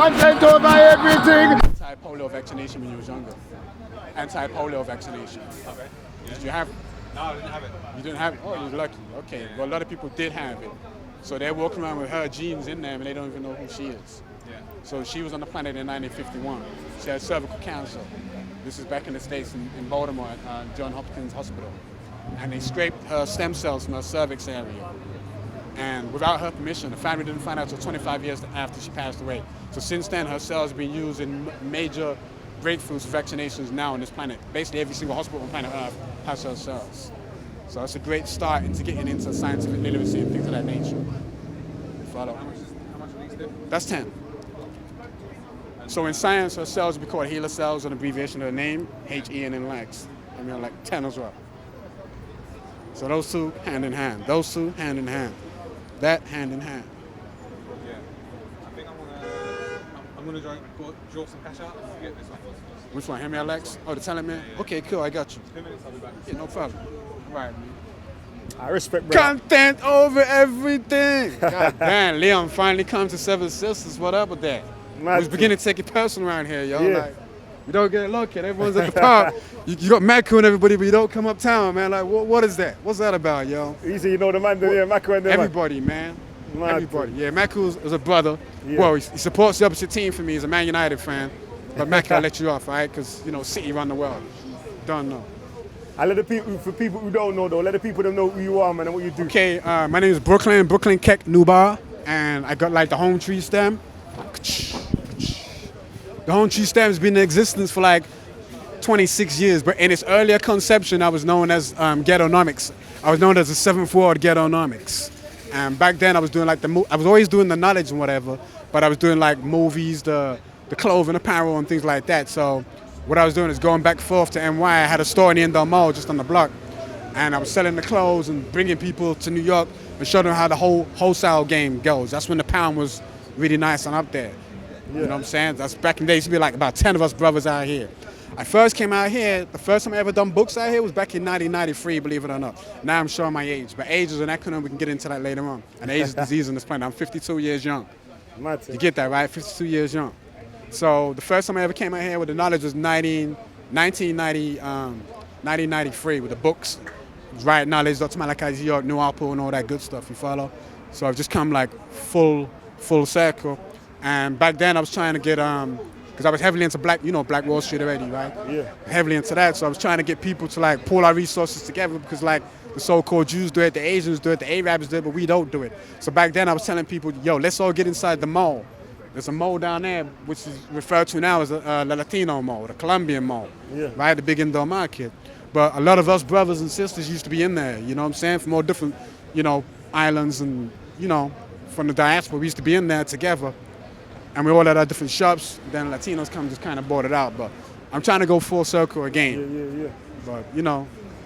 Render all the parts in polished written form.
content over everything. Anti-polio vaccination when you was younger. Anti-polio vaccination. Okay. Yeah. Did you have it? No, I didn't have it. You didn't have it? Oh, you're lucky. Okay. Well, a lot of people did have it. So they're walking around with her genes in them and they don't even know who she is. Yeah. So she was on the planet in 1951. She had cervical cancer. This is back in the States in Baltimore at Johns Hopkins Hospital. And they scraped her stem cells from her cervix area. And without her permission, the family didn't find out until 25 years after she passed away. So since then, her cells have been used in major breakthroughs for vaccinations now on this planet. Basically, every single hospital on planet Earth has her cells. So it's a great start into getting into scientific literacy and things of that nature. Follow? How much are these do? That's 10. So in science, her cells would be called HeLa cells, an abbreviation of the name, H-E-N and Lex. I mean, like 10 as well. So those two hand in hand. Those two hand in hand. That hand in hand. Yeah. I think I'm gonna draw some cash out to get this one. Which one? Hand me Alex? Oh, the talent man? Yeah. Okay, cool. I got you. 2 minutes, I'll be back. Yeah, no problem. All right, man. I respect, bro. Content over everything. God damn, Leon finally comes to Seven Sisters. What up with that? Mad He's beginning to take it personal around here, yo. Yeah. Like, you don't get lucky. Everyone's at the park. You got Macro and everybody, but you don't come uptown, man. Like, what is that? What's that about, yo? Easy, you know the man, yeah, Macro and them. Everybody, man. Mad Everybody. Yeah, Macro is a brother. Yeah. Well, he supports the opposite team for me. He's a Man United fan. But Macro, I'll let you off, all right? Because, you know, City run the world. Don't know. I let the people, for people who don't know though, let the people them know who you are, man, and what you do. Okay, my name is Qeq Nubar, and I got like the home tree stem. The home tree stem has been in existence for like 26 years, but in its earlier conception, I was known as ghettonomics. I was known as the seventh ward ghettonomics. And back then, I was doing like I was always doing the knowledge and whatever, but I was doing like movies, the clothing, apparel, and things like that. So what I was doing is going back and forth to NY. I had a store in the Indo Mall just on the block, and I was selling the clothes and bringing people to New York and showing them how the whole wholesale game goes. That's when the pound was really nice and up there. You know what I'm saying? That's back in the day. Used to be like about 10 of us brothers out here. I first came out here, the first time I ever done books out here was back in 1993, believe it or not. Now I'm showing my age, but age is an acronym, we can get into that later on. And age is disease on this planet. I'm 52 years young. You get that, right? 52 years young. So the first time I ever came out here with the knowledge was 1993 with the books. Right knowledge, Dr. Malachi York, New Apple, and all that good stuff, you follow? So I've just come like full circle. And back then I was trying to get, because I was heavily into Black Wall Street already, right? Yeah. Heavily into that, so I was trying to get people to like pull our resources together because like the so-called Jews do it, the Asians do it, the Arabs do it, but we don't do it. So back then I was telling people, yo, let's all get inside the mall. There's a mall down there, which is referred to now as the Latino mall, the Colombian mall, right, the big indoor market. But a lot of us brothers and sisters used to be in there, you know what I'm saying, from all different, islands and, from the diaspora, we used to be in there together. And we all had our different shops, then Latinos come just kind of bought it out. But I'm trying to go full circle again. Yeah. But,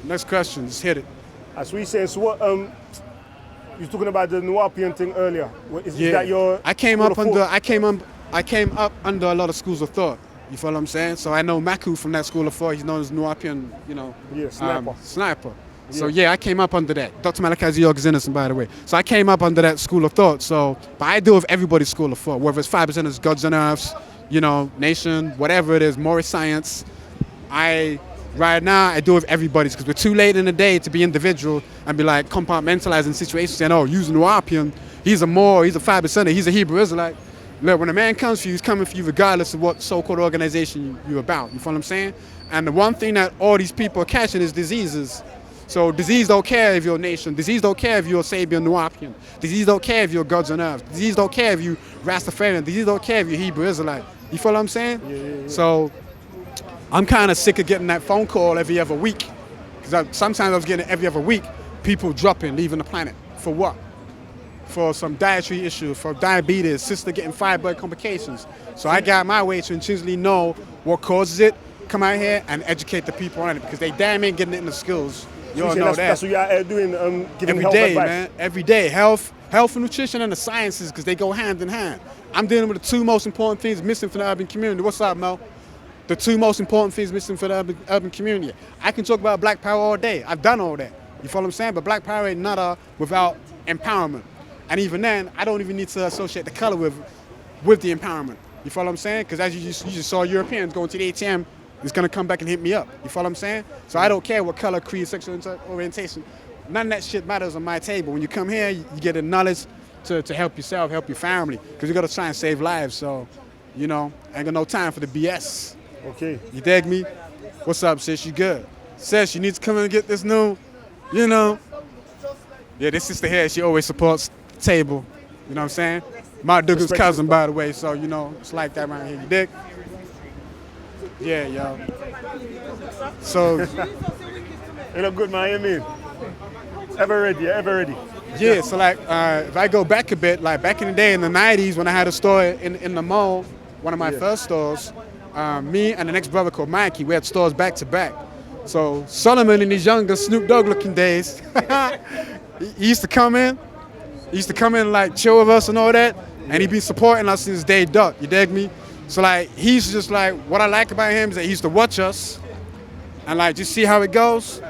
next question, just hit it. As we say, so what, you were talking about the Nuwapian thing earlier. Is that your I came up under a lot of schools of thought. You follow what I'm saying? So I know Maku from that school of thought. He's known as Nuwapian, sniper. So yeah, I came up under that. Dr. Malachi York is innocent, by the way. So I came up under that school of thought. So, but I deal with everybody's school of thought, whether it's 5% is Gods and Earths, Nation, whatever it is, more science. Right now, I deal with everybody's because we're too late in the day to be individual and be like compartmentalizing situations saying, oh, using Nuwapian, he's a 5%er, he's a Hebrew Israelite. Look, when a man comes for you, he's coming for you regardless of what so-called organization you're about. You follow what I'm saying? And the one thing that all these people are catching is diseases. So disease don't care if you're a nation. Disease don't care if you're a Sabian Nuwapian. Disease don't care if you're Gods on Earth. Disease don't care if you Rastafarian. Disease don't care if you're Hebrew Israelite. You follow what I'm saying? Yeah. So I'm kind of sick of getting that phone call every other week. Because sometimes I was getting it every other week. People dropping, leaving the planet. For what? For some dietary issue, for diabetes, sister getting fibroid complications. So I got my way to intrinsically know what causes it, come out here and educate the people on it because they damn ain't getting it in the schools. You all know that. That's what you're out here doing, giving health every day, advice. man. Every day. Health and nutrition and the sciences, because they go hand in hand. I'm dealing with the two most important things missing from the urban community. What's up, Mo? The two most important things missing from the urban community. I can talk about Black Power all day. I've done all that. You follow what I'm saying? But Black Power ain't nada without empowerment. And even then, I don't even need to associate the color with the empowerment. You follow what I'm saying? Because as you just saw Europeans going to the ATM, it's going to come back and hit me up. You follow what I'm saying? So I don't care what color, creed, sexual orientation. None of that shit matters on my table. When you come here, you get the knowledge to help yourself, help your family. Because you got to try and save lives. So, you know, I ain't got no time for the BS. Okay. You dig me? What's up, sis? You good? Sis, you need to come and get this new, you know. Yeah, this sister here, she always supports the table. You know what I'm saying? Mark Dugan's cousin, by the way. So, you know, it's like that around here. You dig? Yeah, yo. So. You look good, man. You mean? Ever ready. Yeah, so like, if I go back a bit, like back in the day in the 90s when I had a store in the mall, one of my first stores, me and the next brother called Mikey, we had stores back to back. So Solomon in his younger Snoop Dogg looking days, he used to come in like chill with us and all that, and he'd been supporting us since day dot, you dig me? So like, he's just like, what I like about him is that he used to watch us and like just see how it goes,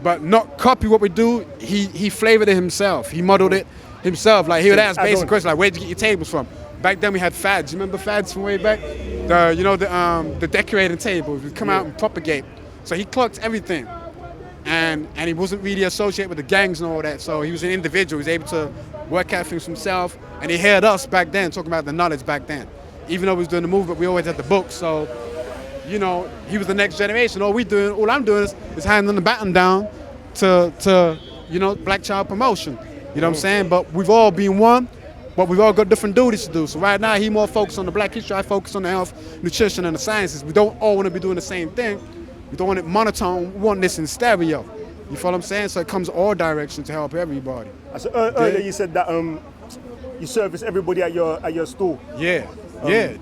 but not copy what we do. He flavored it himself. He modeled it himself. Like he would ask basic questions like, where'd you get your tables from? Back then we had fads. You remember fads from way back? The decorating tables would come out and propagate. So he clocked everything, and he wasn't really associated with the gangs and all that. So he was an individual. He was able to work out things himself, and he heard us back then talking about the knowledge back then. Even though we was doing the movement, we always had the books. So, you know, he was the next generation. All I'm doing is handing the baton down to you know, black child promotion. You know what I'm saying? But we've all been one, but we've all got different duties to do. So right now, he more focused on the black history, I focus on the health, nutrition, and the sciences. We don't all want to be doing the same thing. We don't want it monotone, we want this in stereo. You follow what I'm saying? So it comes all directions to help everybody. So earlier you said that you service everybody at your store. Yeah,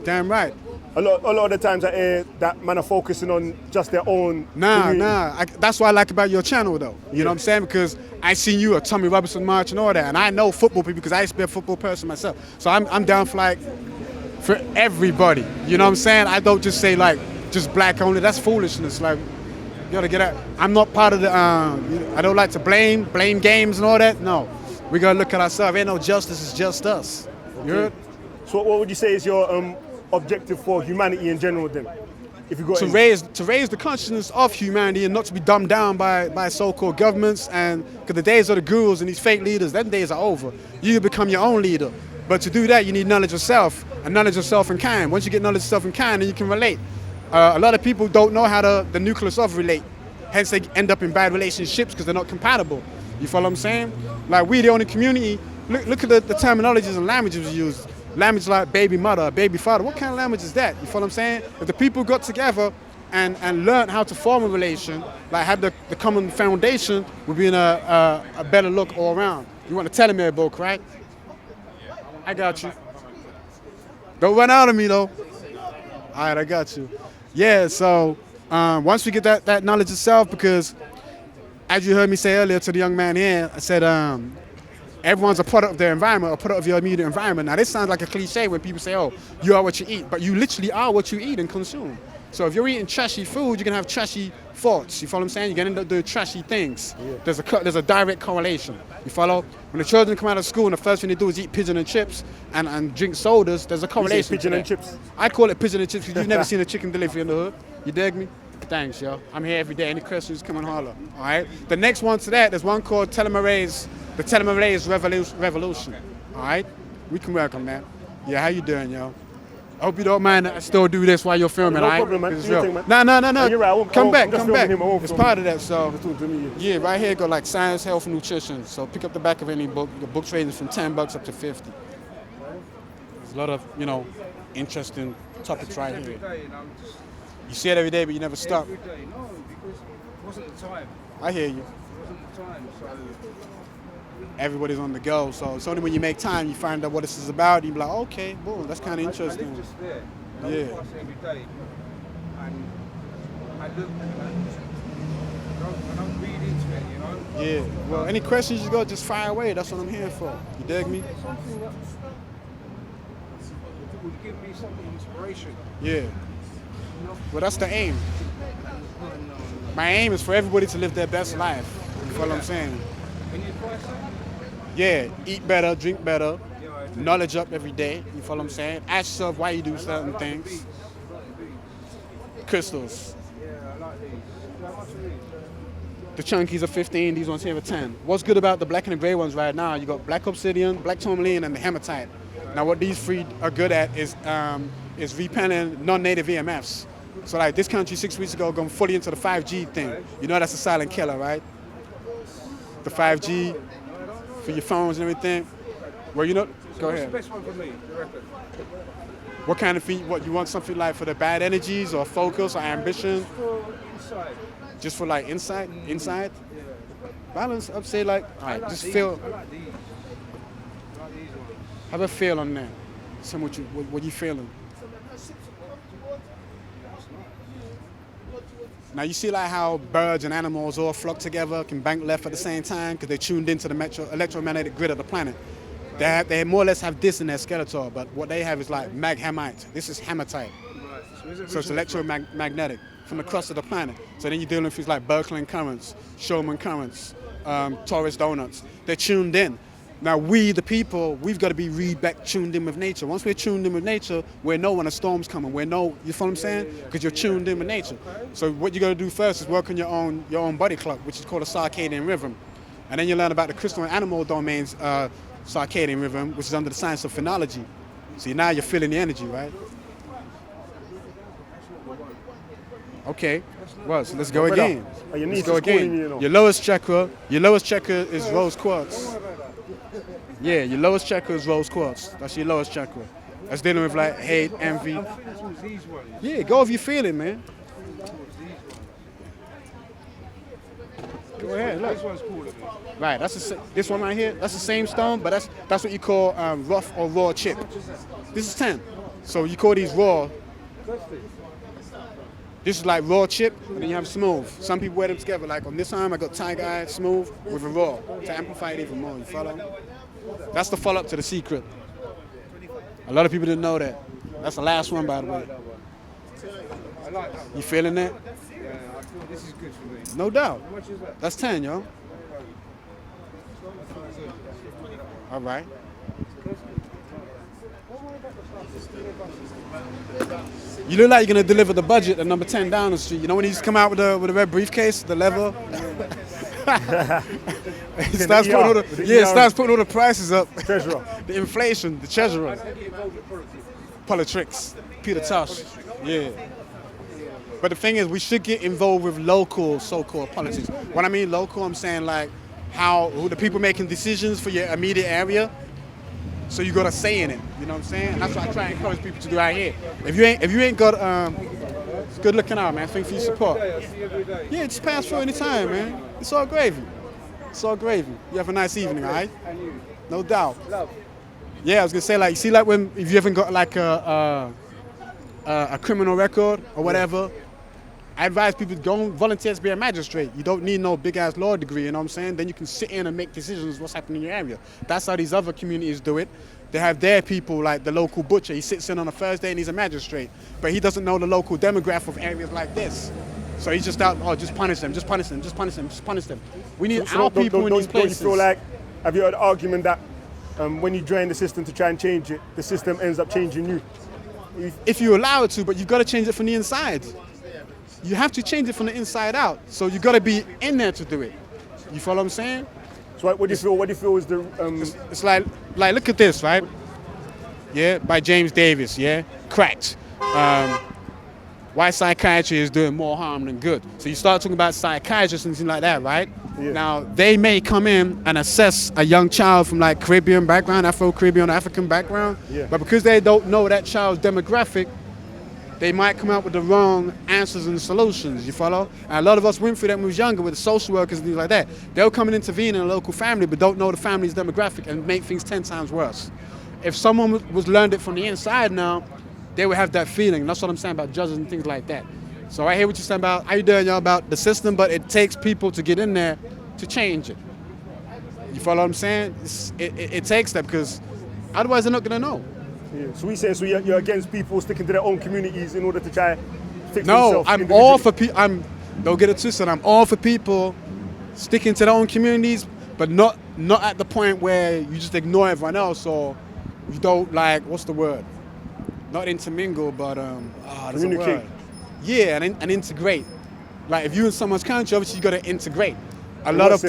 damn right. A lot of the times I hear that man are focusing on just their own Nah. That's what I like about your channel, though. You know what I'm saying? Because I seen you at Tommy Robinson March and all that, and I know football people because I used to be a football person myself. So I'm down for like for everybody. You know what I'm saying? I don't just say like just black only. That's foolishness. Like, you gotta get out. I'm not part of the. I don't like to blame games and all that. No, we gotta look at ourselves. Ain't no justice. It's just us. You heard? So what would you say is your objective for humanity in general then? If you got to raise the consciousness of humanity and not to be dumbed down by so-called governments, and because the days of the gurus and these fake leaders, them days are over. You become your own leader. But to do that, you need knowledge of self and knowledge of self and kind. Once you get knowledge of self and kind, then you can relate. A lot of people don't know how the nucleus of relate. Hence they end up in bad relationships because they're not compatible. You follow what I'm saying? Like, we the only community, look at the terminologies and languages we use. Language like baby mother, baby father, what kind of language is that? You follow what I'm saying? If the people got together and learned how to form a relation, like had the common foundation, we'd be in a better look all around. You want a telomere book, right? I got you. Don't run out of me though. All right, I got you. Yeah, so once we get that knowledge of self, because as you heard me say earlier to the young man here, I said everyone's a product of their environment, a product of your immediate environment. Now this sounds like a cliche when people say, oh, you are what you eat, but you literally are what you eat and consume. So if you're eating trashy food, you're gonna have trashy thoughts. You follow what I'm saying? You're gonna end up doing trashy things. Yeah. There's a direct correlation. You follow? When the children come out of school and the first thing they do is eat pigeon and chips and drink sodas, there's a correlation. Pigeon and chips? I call it pigeon and chips because you've never seen a chicken delivery in the hood. You dig me? Thanks, yo. I'm here every day. Any questions, come and holler. All right? The next one to that, there's one called the telomerase revolution. All right? We can work on that. Yeah, how you doing, yo? I hope you don't mind that I still do this while you're filming, no all right? problem, man. No. You're right. Come back. It's part of that, so. Yeah, right here got like science, health, and nutrition. So pick up the back of any book. The books range from $10 up to $50. There's a lot of, interesting topics right here. You see it every day, but you never stop. Every day, no, because it wasn't the time. I hear you. It wasn't the time, so. Everybody's on the go, so it's only when you make time you find out what this is about. You be like, okay, boom, that's kind of interesting. I live just there. Yeah. I pass every day, and I look, I don't read into it, Yeah. Well, any questions you got, just fire away. That's what I'm here for. You dig me? Something that would give me something inspiration. Yeah. Well, that's the aim. My aim is for everybody to live their best life. You follow what I'm saying? Can you advise something? Yeah, eat better, drink better, knowledge up every day. You follow what I'm saying? Ask yourself why you do certain things. Crystals. The chunkies are 15, these ones here are 10. What's good about the black and the gray ones right now? You got black obsidian, black tourmaline, and the hematite. Now what these three are good at is repelling non-native EMFs. So like this country 6 weeks ago gone fully into the 5G thing. You know that's a silent killer, right? The 5G for your phones and everything. Well, you know, go ahead. What's the best one for me, you reckon? What kind of feed? What you want? Something like for the bad energies or focus or ambition? For inside. Just for like insight, inside. Yeah. Balance. I'd say like, all right, just feel. I like these. I like these ones. Have a feel on that. Tell me what you feeling. Now you see like how birds and animals all flock together, can bank left at the same time because they're tuned into the electromagnetic grid of the planet. They more or less have this in their skeletal, but what they have is like maghamite. This is hematite. Right. So it's electromagnetic from the crust of the planet. So then you're dealing with things like Birkeland currents, Schumann currents, Taurus donuts. They're tuned in. Now we, the people, we've got to be back tuned in with nature. Once we're tuned in with nature, we know when a storm's coming. We know, you feel what I'm saying? Because you're tuned in with nature. So what you got to do first is work on your own body clock, which is called a circadian rhythm. And then you learn about the crystal and animal domains circadian rhythm, which is under the science of phenology. See, now you're feeling the energy, right? Okay, well, so let's go again. Let's go again. Your lowest chakra is rose quartz. Yeah, your lowest chakra is rose quartz. That's your lowest chakra. That's dealing with like hate, envy. Yeah, go if you feel it, man. Go ahead, look. This one's cooler. Right, this one right here. That's the same stone, but that's what you call rough or raw chip. This is 10. So you call these raw. This is like raw chip, and then you have smooth. Some people wear them together. Like on this arm, I got tiger eye, smooth with a raw to amplify it even more. You follow? That's the follow-up to the secret. A lot of people didn't know that. That's the last one, by the way. I like that one. You feeling that? Yeah, I feel this is good for me. No doubt. How much is that? That's 10, yo. All right. You look like you're gonna deliver the budget at number 10 down the street. You know when he used to come out with the red briefcase, the leather. He starts putting all the prices up. Treasurer. The inflation, the treasurer. Politics. Peter Tosh. Yeah. But the thing is, we should get involved with local so-called politics. When I mean local, I'm saying like who the people making decisions for your immediate area. So you got a say in it. You know what I'm saying? And that's what I try and encourage people to do out here. If you ain't got it's good looking out, man. Thank you for your support. Yeah, just pass through any time, man. It's all gravy. It's all gravy. You have a nice evening, all right? No doubt. Yeah, I was gonna say like, you see like if you haven't got like a criminal record or whatever, I advise people to go and volunteer to be a magistrate. You don't need no big ass law degree, you know what I'm saying? Then you can sit in and make decisions what's happening in your area. That's how these other communities do it. They have their people, like the local butcher. He sits in on a Thursday and he's a magistrate, but he doesn't know the local demographic of areas like this. So he's just out, just punish them, just punish them, just punish them, just punish them. We need our people in these places. Don't you feel like, have you heard the argument that when you drain the system to try and change it, the system ends up changing you? If you allow it to, but you've got to change it from the inside. You have to change it from the inside out. So you got to be in there to do it. You follow what I'm saying? So what do you feel? What do you feel is the? It's like look at this, right? Yeah, by James Davis. Yeah, cracked. Why psychiatry is doing more harm than good. So you start talking about psychiatrists and things like that, right? Yeah. Now they may come in and assess a young child from like Caribbean background, Afro-Caribbean, African background, but because they don't know that child's demographic, they might come out with the wrong answers and solutions, you follow? And a lot of us went through that when we was younger with the social workers and things like that. They'll come and intervene in a local family but don't know the family's demographic and make things 10 times worse. If someone was learned it from the inside now, they would have that feeling. That's what I'm saying about judges and things like that. So I hear what you're saying about, how you doing, y'all, about the system, but it takes people to get in there to change it. You follow what I'm saying? It takes that because otherwise they're not gonna know. Yeah. So you're against people sticking to their own communities in order to try fix No, themselves. I'm all for people. Don't get it twisted. I'm all for people sticking to their own communities, but not at the point where you just ignore everyone else or you don't like, what's the word? Not intermingle, but there's a word. Yeah, and integrate. Like if you're in someone's country, obviously you got to integrate. A lot of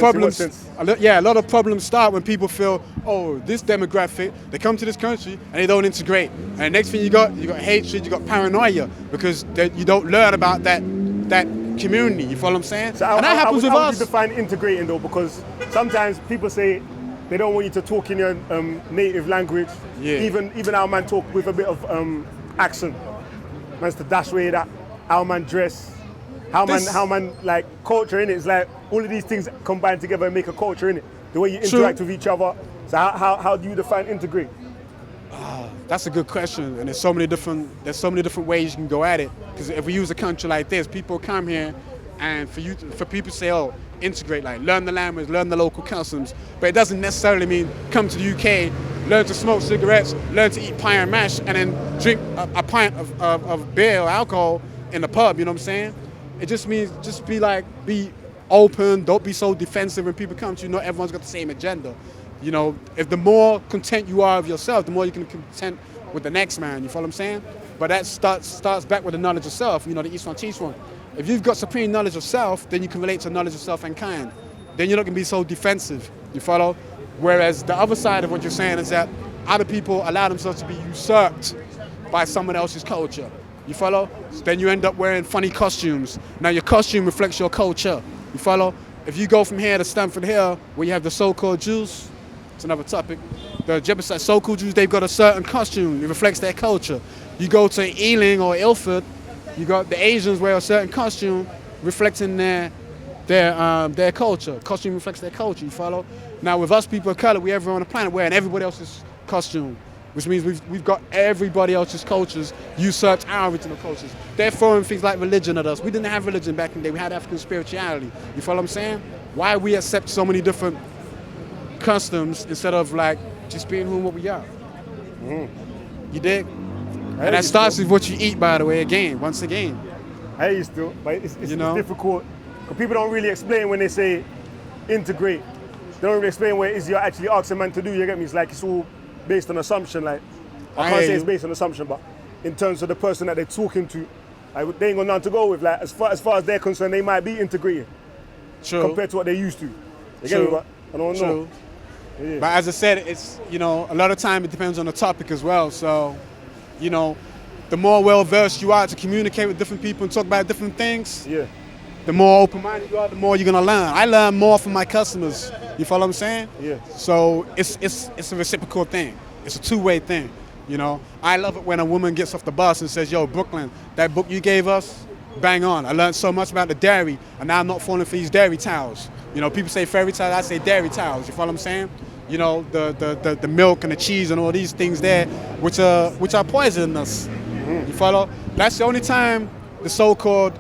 problems start when people feel, oh, this demographic, they come to this country and they don't integrate. And the next thing you got hatred, you got paranoia because you don't learn about that community. You follow what I'm saying? So and that happens with us. How would you define integrating though? Because sometimes people say they don't want you to talk in your native language. Yeah. Even our man talk with a bit of accent. Man's to dash way that our man dress. How man like culture in it is like all of these things combine together and make a culture in it. The way you interact with each other. So how do you define integrate? That's a good question, and there's so many different ways you can go at it. Because if we use a country like this, people come here, and for people to say, oh, integrate, like learn the language, learn the local customs, but it doesn't necessarily mean come to the UK, learn to smoke cigarettes, learn to eat pie and mash, and then drink a pint of beer or alcohol in the pub. You know what I'm saying? It just means be open, don't be so defensive when people come to you. Not everyone's got the same agenda. You know, if the more content you are of yourself, the more you can content with the next man. You follow what I'm saying? But that starts back with the knowledge of self. You know, the each one teach one. If you've got supreme knowledge of self, then you can relate to knowledge of self and kind. Then you're not going to be so defensive. You follow? Whereas the other side of what you're saying is that other people allow themselves to be usurped by someone else's culture. You follow? So then you end up wearing funny costumes. Now your costume reflects your culture. You follow? If you go from here to Stamford Hill, where you have the so-called Jews, it's another topic. The Jebusite so-called Jews, they've got a certain costume. It reflects their culture. You go to Ealing or Ilford, you got the Asians wear a certain costume reflecting their culture. Costume reflects their culture, you follow? Now with us people of color, we everyone on the planet wearing everybody else's costume, which means we've got everybody else's cultures usurped our original cultures. They're throwing things like religion at us. We didn't have religion back in the day. We had African spirituality. You follow what I'm saying? Why we accept so many different customs instead of like just being who and what we are? You dig? And that starts with what you eat, by the way, once again. I used to, but it's difficult. Because people don't really explain when they say integrate. They don't really explain what it is you're actually asking man to do, you get me? It's like it's all based on assumption. Like I can't say it's based on assumption, but in terms of the person that they're talking to, like, they ain't got nothing to go with. Like as far as they're concerned, they might be integrating compared to what they used to. You get me? But I don't know. Yeah. But as I said, it's, you know, a lot of time it depends on the topic as well. So, you know, the more well-versed you are to communicate with different people and talk about different things, the more open-minded you are, the more you're gonna learn. I learn more from my customers. You follow what I'm saying? Yeah. So it's a reciprocal thing. It's a two-way thing. You know, I love it when a woman gets off the bus and says, "Yo, Brooklyn, that book you gave us, bang on. I learned so much about the dairy, and now I'm not falling for these dairy towels." You know, people say fairy tales, I say dairy towels. You follow what I'm saying? You know, the milk and the cheese and all these things there, which are poisonous. You follow? That's the only time the so-called,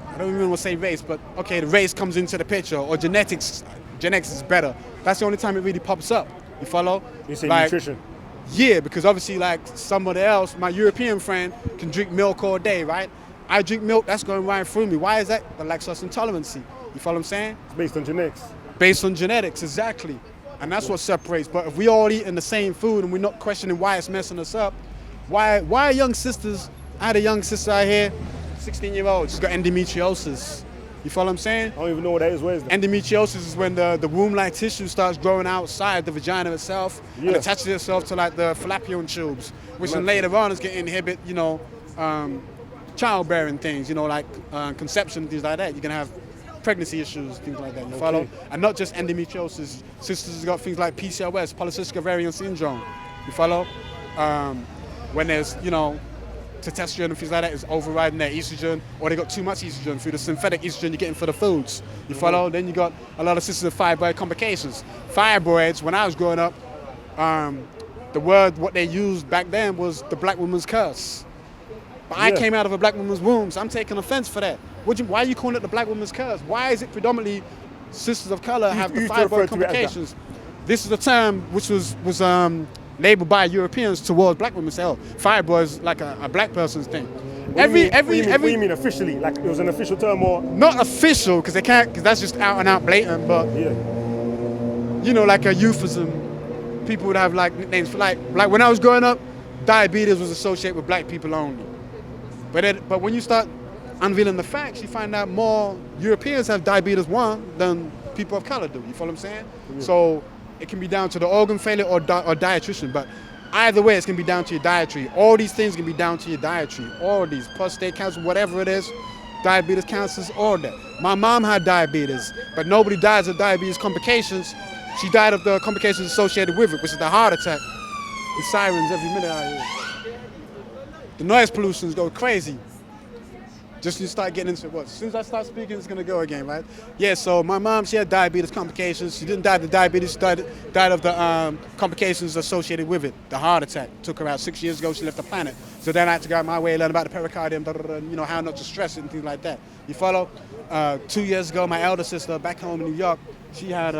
I don't even want to say race, but okay, the race comes into the picture, or genetics is better. That's the only time it really pops up. You follow? You say like, nutrition? Yeah, because obviously like somebody else, my European friend, can drink milk all day, right? I drink milk, that's going right through me. Why is that? The lactose intolerance. You follow what I'm saying? It's based on genetics. Based on genetics, exactly. And that's what separates. But if we all eating the same food and we're not questioning why it's messing us up, why young sisters, I had a young sister out here, 16-year-old, she's got endometriosis. You follow what I'm saying? I don't even know what that is. What is that? Endometriosis is when the womb-like tissue starts growing outside the vagina itself and attaches itself to like the fallopian tubes, which then later on is going to inhibit, you know, childbearing things, you know, like conception, things like that. You can have pregnancy issues, things like that. You follow? And not just endometriosis. Sisters have got things like PCOS, polycystic ovarian syndrome. You follow? When there's, you know, testosterone and things like that is overriding their estrogen, or they got too much estrogen through the synthetic estrogen you're getting for the foods. You follow? Then you got a lot of sisters with fibroid complications. Fibroids, when I was growing up, the word, what they used back then was the black woman's curse. But I came out of a black woman's womb, so I'm taking offense for that. Why are you calling it the black woman's curse? Why is it predominantly sisters of color have the fibroid complications? This is a term which was labeled by Europeans towards black women. Say, oh, fibroid is like a black person's thing. What do you mean officially? Like it was an official term or? Not official, because they can't, because that's just out and out blatant, but Yeah. you know, like a euphemism. People would have like nicknames for like when I was growing up, diabetes was associated with black people only. But when you start unveiling the facts, you find out more Europeans have diabetes 1 than people of color do. You follow what I'm saying? Yeah. So it can be down to the organ failure or dietitian, but either way, it's gonna be down to your dietary. All these things can be down to your dietary. All these prostate cancer, whatever it is, diabetes, cancers, all that. My mom had diabetes, but nobody dies of diabetes complications. She died of the complications associated with it, which is the heart attack. The sirens every minute out here. The noise pollutions go crazy. Just you start getting into what? As soon as I start speaking, it's gonna go again, right? Yeah, so my mom, she had diabetes complications. She didn't die of the diabetes, she died of the complications associated with it. The heart attack took her out 6 years ago, she left the planet. So then I had to go out my way, learn about the pericardium, you know, how not to stress it and things like that. You follow? 2 years ago, my elder sister back home in New York, she had,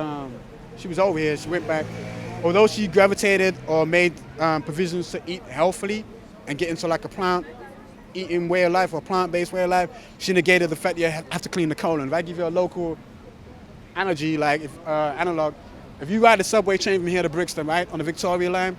she was over here, she went back. Although she gravitated or made provisions to eat healthily and get into like a plant-eating way of life or plant-based way of life, she negated the fact that you have to clean the colon. If I give you a local analogy, like analog, if you ride the subway train from here to Brixton, right, on the Victoria line,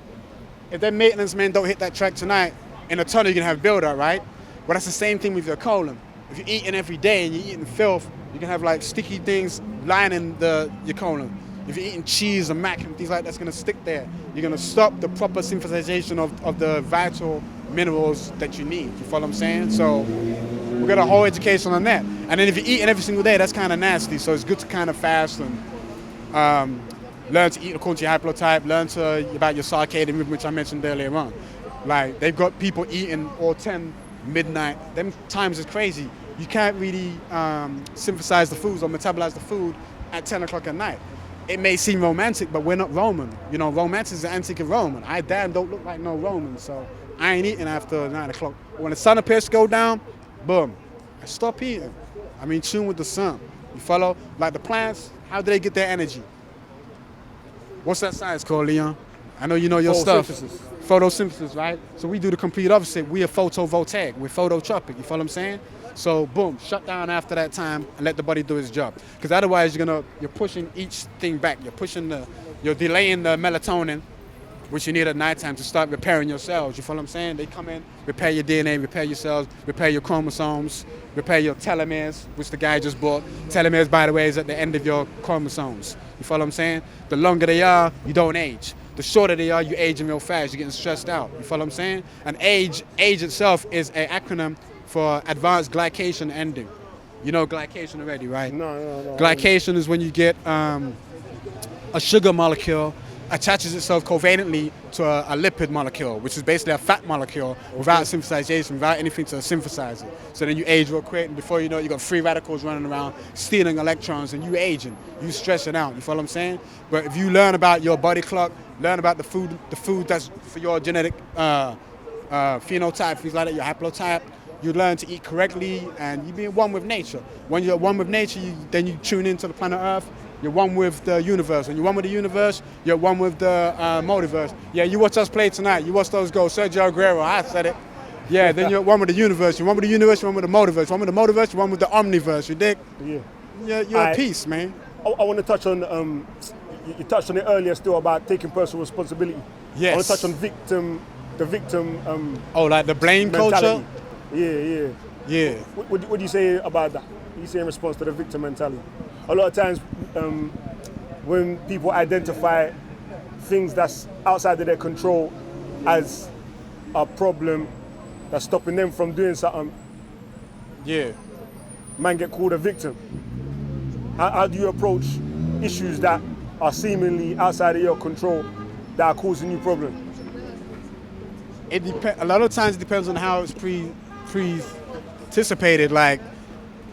if their maintenance men don't hit that track tonight, in a tunnel you're gonna have build-up, right? Well, that's the same thing with your colon. If you're eating every day and you're eating filth, you can have like sticky things lining your colon. If you're eating cheese and mac and things like that's gonna stick there. You're gonna stop the proper synthesization of the vital minerals that you need. You follow what I'm saying? So we got a whole education on that. And then if you're eating every single day, that's kind of nasty. So it's good to kind of fast and learn to eat according to your haplotype, learn about your circadian rhythm, which I mentioned earlier on. Like they've got people eating all 10 midnight. Them times is crazy. You can't really synthesize the foods or metabolize the food at 10 o'clock at night. It may seem romantic, but we're not Roman. You know, romantic is the antique of Roman. I damn don't look like no Roman, so I ain't eating after 9 o'clock. When the sun appears to go down, boom, I stop eating. I'm in tune with the sun. You follow? Like the plants, how do they get their energy? What's that science called, Leon? I know you know your stuff. Photosynthesis, right? So we do the complete opposite. We are photovoltaic. We're phototropic. You follow what I'm saying? So boom, shut down after that time and let the body do its job. Because otherwise you're pushing each thing back. You're delaying the melatonin, which you need at nighttime to start repairing your cells. You follow what I'm saying? They come in, repair your DNA, repair your cells, repair your chromosomes, repair your telomeres, which the guy just bought. Telomeres, by the way, is at the end of your chromosomes. You follow what I'm saying? The longer they are, you don't age. The shorter they are, you aging real fast. You're getting stressed out. You follow what I'm saying? And age itself is an acronym for advanced glycation ending. You know glycation already, right? No. Glycation is when you get a sugar molecule attaches itself covalently to a lipid molecule, which is basically a fat molecule without synthesization, without anything to synthesize it. So then you age real quick, and before you know it, you got free radicals running around stealing electrons, and you aging, you stressing out. You follow what I'm saying? But if you learn about your body clock, learn about the food that's for your genetic phenotype, things like that, your haplotype, you learn to eat correctly, and you be one with nature. When you're one with nature, then you tune into the planet Earth. You're one with the universe. When you're one with the universe, you're one with the multiverse. Yeah, you watch us play tonight. You watch those goals. Sergio Aguero, I said it. Yeah, then you're one with the universe. You're one with the universe, you're one with the multiverse. One with the multiverse, you're one with the omniverse. You dig? Yeah. You're a piece, man. I want to touch on, you touched on it earlier still about taking personal responsibility. Yes. I want to touch on the victim like the blame mentality. culture? Yeah. What do you say about that? What do you say in response to the victim mentality? A lot of times when people identify things that's outside of their control as a problem that's stopping them from doing something, man get called a victim. How do you approach issues that are seemingly outside of your control that are causing you problems? A lot of times it depends on how it's pre-anticipated. Like,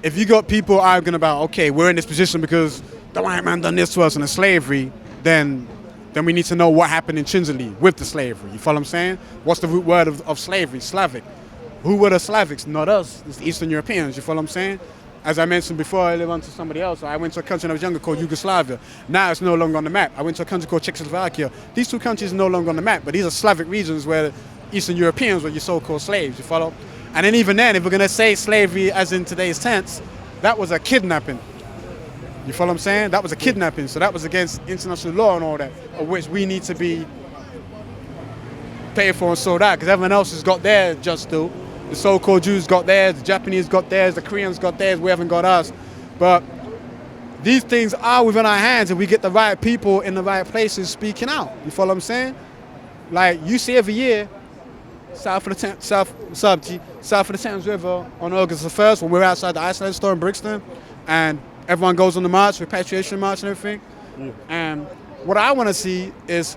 if you got people arguing about, okay, we're in this position because the white man done this to us in the slavery, then we need to know what happened intrinsically with the slavery. You follow what I'm saying? What's the root word of slavery? Slavic. Who were the Slavics? Not us. It's the Eastern Europeans. You follow what I'm saying? As I mentioned before, I lived on to somebody else. I went to a country when I was younger called Yugoslavia. Now it's no longer on the map. I went to a country called Czechoslovakia. These two countries are no longer on the map, but these are Slavic regions where Eastern Europeans were your so-called slaves. You follow? And then even then, if we're gonna say slavery as in today's tense, that was a kidnapping. You follow what I'm saying? That was a kidnapping, so that was against international law and all that, of which we need to be paid for and sold out, because everyone else has got theirs just due. The so-called Jews got theirs, the Japanese got theirs, the Koreans got theirs, we haven't got ours. But these things are within our hands, and we get the right people in the right places speaking out. You follow what I'm saying? Like you see every year, south of the Thames River on August the 1st, when we're outside the Iceland store in Brixton, and everyone goes on the march, repatriation march and everything. Yeah. And what I want to see is,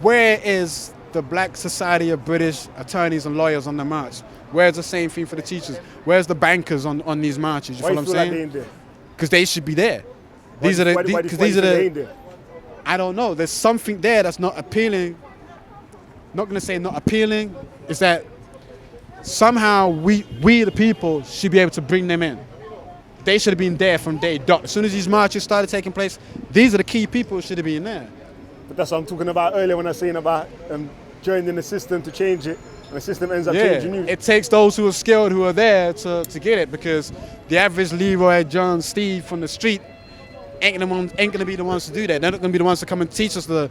where is the Black Society of British Attorneys and Lawyers on the march? Where's the same thing for the teachers? Where's the bankers on these marches? You follow what I'm saying? Because they should be there. These are the. I don't know. There's something there that's not appealing. Not gonna say not appealing. Is that somehow we the people should be able to bring them in. They should have been there from day dot. As soon as these marches started taking place, these are the key people who should have been there. But that's what I'm talking about earlier when I was saying about joining the system to change it, and the system ends up changing you. It takes those who are skilled, who are there to get it, because the average Leroy, John, Steve from the street ain't gonna be the ones to do that. They're not gonna be the ones to come and teach us the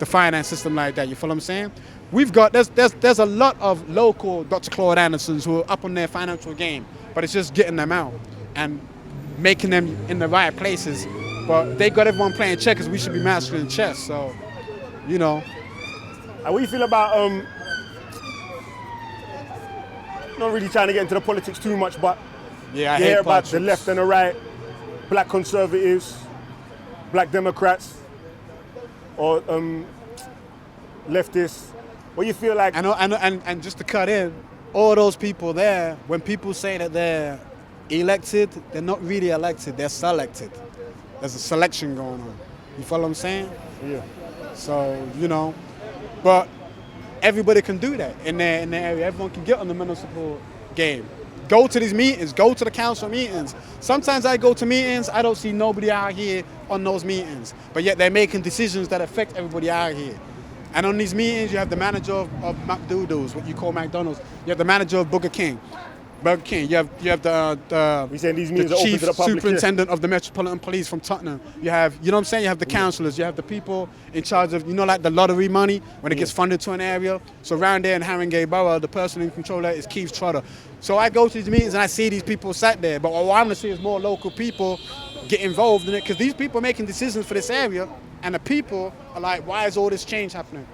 finance system like that. You follow what I'm saying? There's a lot of local Dr. Claude Andersons who are up on their financial game, but it's just getting them out and making them in the right places. But they got everyone playing checkers. We should be mastering chess. So, you know. What do you feel about not really trying to get into the politics too much, but I hear hate about politics. the left and the right, Black conservatives, Black Democrats, or leftists. What do you feel like? And just to cut in, all those people there, when people say that they're elected, they're not really elected, they're selected. There's a selection going on. You follow what I'm saying? Yeah. So, you know, but everybody can do that in their area. Everyone can get on the municipal game. Go to these meetings, go to the council meetings. Sometimes I go to meetings, I don't see nobody out here on those meetings, but yet they're making decisions that affect everybody out here. And on these meetings, you have the manager of McDoodles, what you call McDonald's. You have the manager of Burger King. You have the chief superintendent of the Metropolitan Police from Tottenham. You have, you know what I'm saying? You have the councillors. You have the people in charge of, like the lottery money when it gets funded to an area. So around there in Haringey Borough, the person in control of that is Keith Trotter. So I go to these meetings and I see these people sat there. But what I want to see is more local people get involved in it, because these people are making decisions for this area, and the people are like, why is all this change happening?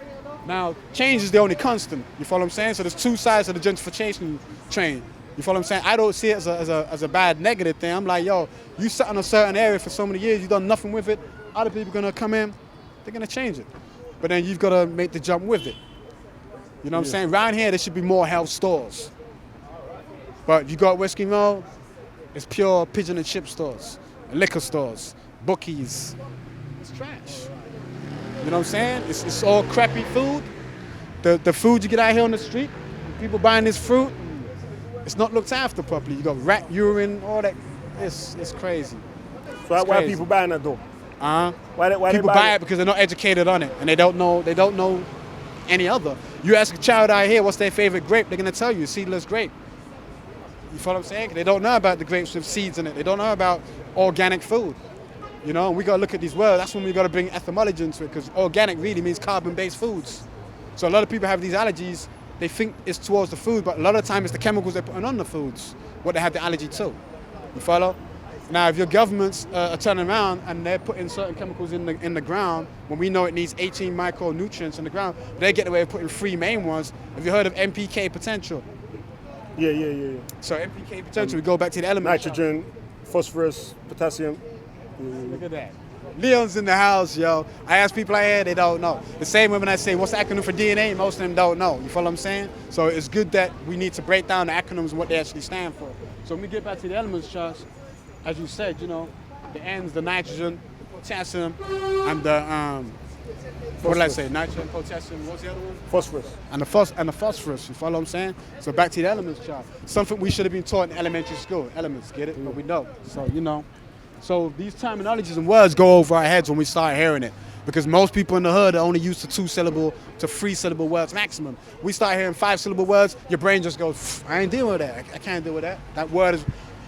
Now, change is the only constant. You follow what I'm saying? So there's two sides of the gentrification train. You follow what I'm saying? I don't see it as a bad negative thing. I'm like, yo, you sat in a certain area for so many years, you've done nothing with it. Other people are gonna come in, they're gonna change it. But then you've gotta make the jump with it. You know what I'm saying? Around here, there should be more health stores. But you go at West Green Road, it's pure pigeon and chip stores, liquor stores, bookies. It's trash. You know what I'm saying? It's all crappy food. The food you get out here on the street, people buying this fruit, it's not looked after properly. You got rat urine, all that. It's crazy. So why are people buying that though? Why people buy it because they're not educated on it, and they don't know any other. You ask a child out here what's their favorite grape, they're gonna tell you seedless grape. You follow what I'm saying? They don't know about the grapes with seeds in it. They don't know about organic food. You know, and we gotta look at these words. That's when we gotta bring etymology into it, because organic really means carbon-based foods. So a lot of people have these allergies. They think it's towards the food, but a lot of the time it's the chemicals they're putting on the foods, what they have the allergy to. You follow? Now, if your governments are turning around and they're putting certain chemicals in the ground, when we know it needs 18 micronutrients in the ground, they get away with putting 3 main ones. Have you heard of NPK potential? Yeah. So NPK potential, we go back to the elements. Nitrogen, phosphorus, potassium. Look at that. Leon's in the house, yo. I ask people out here, they don't know. The same way when I say, what's the acronym for DNA? Most of them don't know. You follow what I'm saying? So it's good that we need to break down the acronyms and what they actually stand for. So when we get back to the elements charts, as you said, you know, the N's, the nitrogen, the potassium, and the, what did I say? Nitrogen, potassium, what's the other one? Phosphorus. And the phosphorus, you follow what I'm saying? So back to the elements chart. Something we should have been taught in elementary school. Elements, get it? But we don't. So, you know. So these terminologies and words go over our heads when we start hearing it. because most people in the hood are only used to 2-syllable to 3-syllable words maximum. We start hearing 5-syllable words, your brain just goes, I ain't dealing with that. I can't deal with that. That word is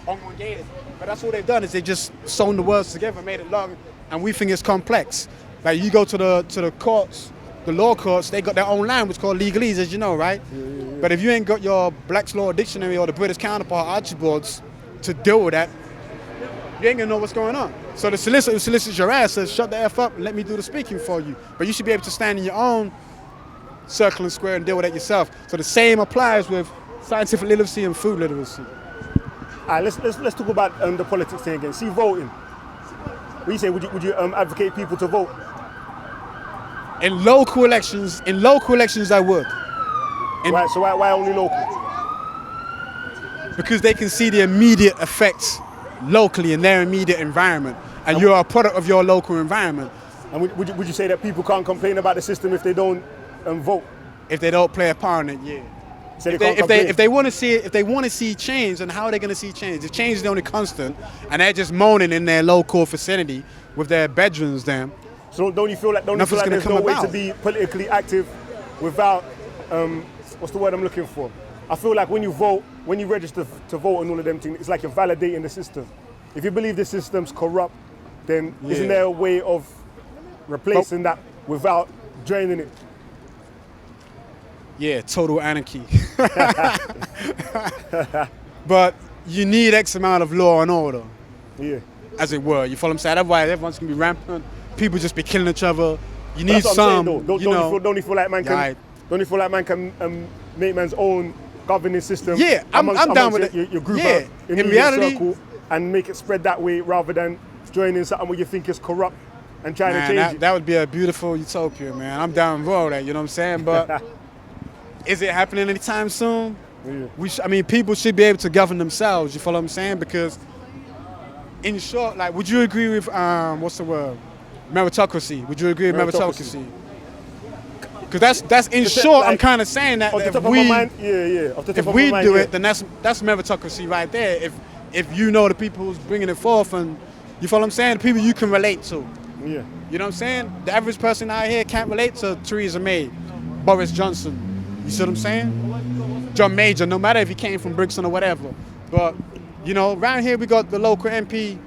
elongated. But that's what they've done, is they just sewn the words together, made it long, and we think it's complex. Like you go to the courts, the law courts, they got their own language called legalese, as you know, right? Yeah. But if you ain't got your Black's Law Dictionary or the British counterpart Archibalds to deal with that, you ain't gonna know what's going on. So the solicitor who solicits your ass says, shut the F up and let me do the speaking for you. But you should be able to stand in your own circle and square and deal with that yourself. So the same applies with scientific literacy and food literacy. All right, let's talk about the politics thing again. See, voting. What do you say? Would you advocate people to vote? In local elections, I would. So why only local? Because they can see the immediate effects locally in their immediate environment, and you're a product of your local environment. And would you say that people can't complain about the system if they don't vote? If they don't play a part in it, yeah. So if they want to see change, then how are they going to see change? If change is the only constant, and they're just moaning in their local vicinity with their bedrooms, then. So don't you feel like there's no way to be politically active without what's the word I'm looking for? I feel like when you vote, when you register to vote and all of them things, it's like you're validating the system. If you believe the system's corrupt, then isn't there a way of replacing that without draining it? Yeah, total anarchy. But you need X amount of law and order. Yeah. As it were. You follow what I'm saying? Otherwise, everyone's going to be rampant. People just be killing each other. You need some. Don't you feel like man can make man's own governing system? Yeah, I'm down with it. Your group, yeah, in reality, circle, and make it spread that way rather than joining something where you think is corrupt and trying to change it. That would be a beautiful utopia, man. I'm down with all that. You know what I'm saying? But is it happening anytime soon? Yeah. People should be able to govern themselves. You follow what I'm saying? Because, in short, like, would you agree with what's the word? Meritocracy. Would you agree with meritocracy? Because that's in short, I'm kind of saying that if we do it, then that's meritocracy right there. If you know the people who's bringing it forth, and you follow what I'm saying, the people you can relate to. Yeah. You know what I'm saying? The average person out here can't relate to Theresa May, Boris Johnson. You see what I'm saying? John Major, no matter if he came from Brixton or whatever. But, you know, around here we got the local MP,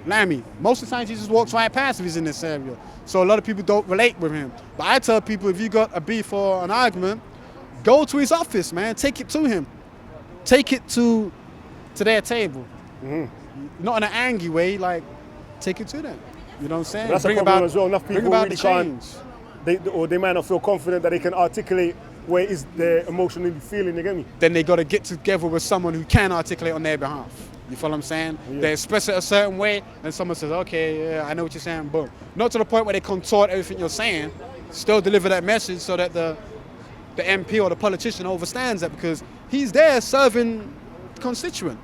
Lammy. Most of the time he just walks right past if he's in this area. So a lot of people don't relate with him. But I tell people, if you got a beef or an argument, go to his office, man. Take it to him. Take it to their table. Mm-hmm. Not in an angry way, like, take it to them. You know what I'm saying? But that's a problem as well. Enough people really can't, they might not feel confident that they can articulate where is they're emotionally feeling, you get me? Then they got to get together with someone who can articulate on their behalf. You follow what I'm saying? Yeah. They express it a certain way, and someone says, okay, yeah, I know what you're saying, boom. Not to the point where they contort everything you're saying, still deliver that message so that the MP or the politician understands that, because he's there serving the constituent.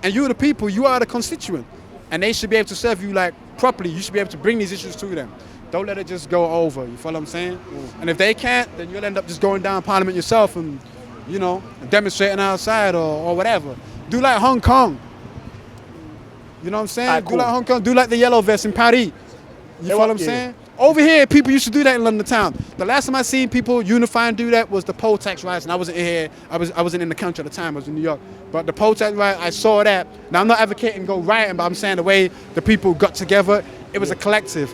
And you, the people, you are the constituent. And they should be able to serve you like properly. You should be able to bring these issues to them. Don't let it just go over. You follow what I'm saying? And if they can't, then you'll end up just going down Parliament yourself and, you know, demonstrating outside or whatever. Do like Hong Kong. You know what I'm saying? Cool. Do like Hong Kong. Do like the yellow vest in Paris. You follow what I'm saying? Over here, people used to do that in London town. The last time I seen people unify and do that was the poll tax riots, and I wasn't here. I wasn't in the country at the time. I was in New York. But the poll tax riot, I saw that. Now I'm not advocating go rioting, but I'm saying the way the people got together, it was a collective.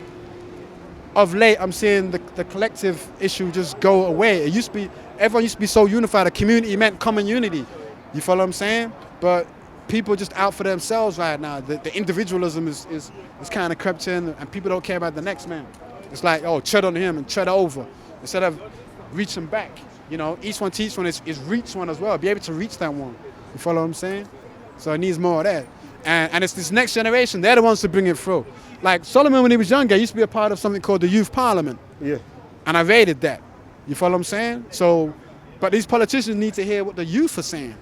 Of late, I'm seeing the collective issue just go away. It used to be, everyone used to be so unified. A community meant common unity. You follow what I'm saying? But people are just out for themselves right now. The individualism is kind of crept in, and people don't care about the next man. It's like, oh, tread on him and tread over, instead of reaching back. You know, each one teach one is reach one as well. Be able to reach that one. You follow what I'm saying? So it needs more of that. And it's this next generation, they're the ones to bring it through. Like Solomon, when he was younger, used to be a part of something called the Youth Parliament. Yeah. And I rated that. You follow what I'm saying? So, but these politicians need to hear what the youth are saying.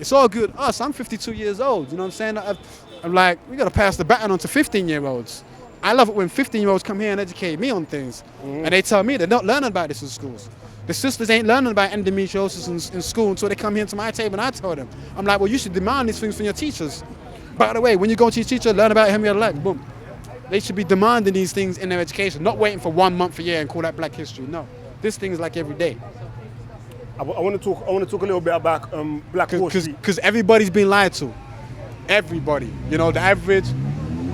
It's all good. I'm 52 years old. You know what I'm saying? I'm like, we got to pass the baton on to 15-year-olds. I love it when 15-year-olds come here and educate me on things. Mm-hmm. And they tell me they're not learning about this in schools. The sisters ain't learning about endometriosis in school until they come here to my table and I tell them. I'm like, well, you should demand these things from your teachers. By the way, when you go to your teacher, learn about Henrietta Lacks. Boom. They should be demanding these things in their education, not waiting for 1 month a year and call that Black History. No, this thing is like every day. I want to talk a little bit about Black Wall Street. Because everybody's been lied to. Everybody. You know, the average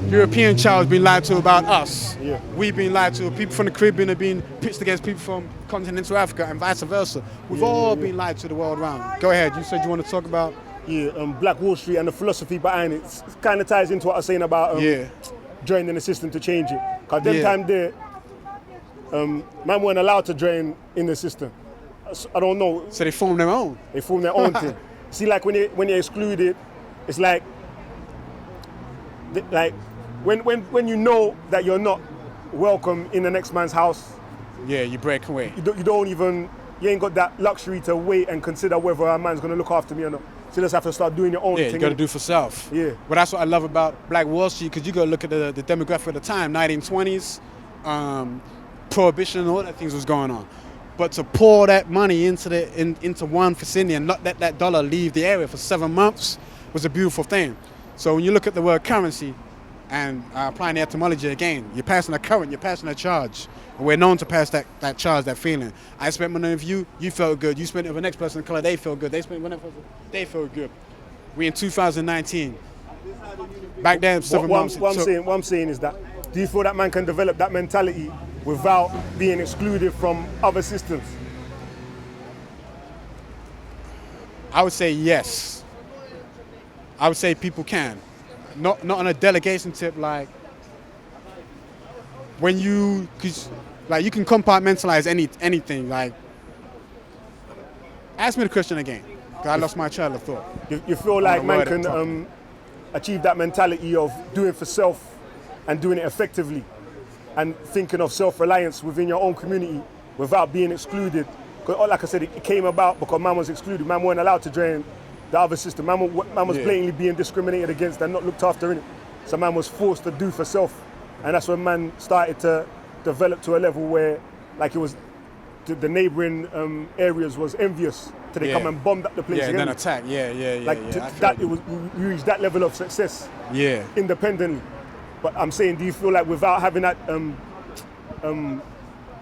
European child's been lied to about us. Yeah. We've been lied to. People from the Caribbean have been pitched against people from continental Africa and vice versa. We've all been lied to the world around. Go ahead. You said you want to talk about? Yeah, Black Wall Street and the philosophy behind it. It kind of ties into what I was saying about joining the system to change it. Because them time there, man weren't allowed to join in the system. I don't know. So they formed their own? They formed their own thing. See, like when you're excluded, it's like when you know that you're not welcome in the next man's house. Yeah, you break away. You ain't got that luxury to wait and consider whether a man's gonna look after me or not. So you just have to start doing your own thing. Yeah, you gotta do for self. Yeah. But that's what I love about Black Wall Street, because you gotta look at the demographic of the time, 1920s, prohibition and all that things was going on. But to pour that money into one vicinity and not let that dollar leave the area for 7 months was a beautiful thing. So when you look at the word currency and applying the etymology again, you're passing a current, you're passing a charge. And we're known to pass that charge, that feeling. I spent money with you felt good. You spent it with the next person of color, they feel good. They spent it with the next person, they feel good. We in 2019. Back then, 7 months. What I'm saying is that, do you feel that man can develop that mentality without being excluded from other systems? I would say yes. I would say people can. Not on a delegation tip, like when you, cause like you can compartmentalize anything. Like, ask me the question again, cause I lost my trail of thought. You feel like man can achieve that mentality of doing for self and doing it effectively, and thinking of self-reliance within your own community without being excluded. Because like I said, it came about because man was excluded. Man weren't allowed to join the other system. Man was blatantly being discriminated against and not looked after in it. So man was forced to do for self. And that's when man started to develop to a level where, like, it was the neighboring areas was envious till they come and bombed up the place. Yeah, and then attack. We reached that level of success. Yeah. Independently. But I'm saying, do you feel like without having that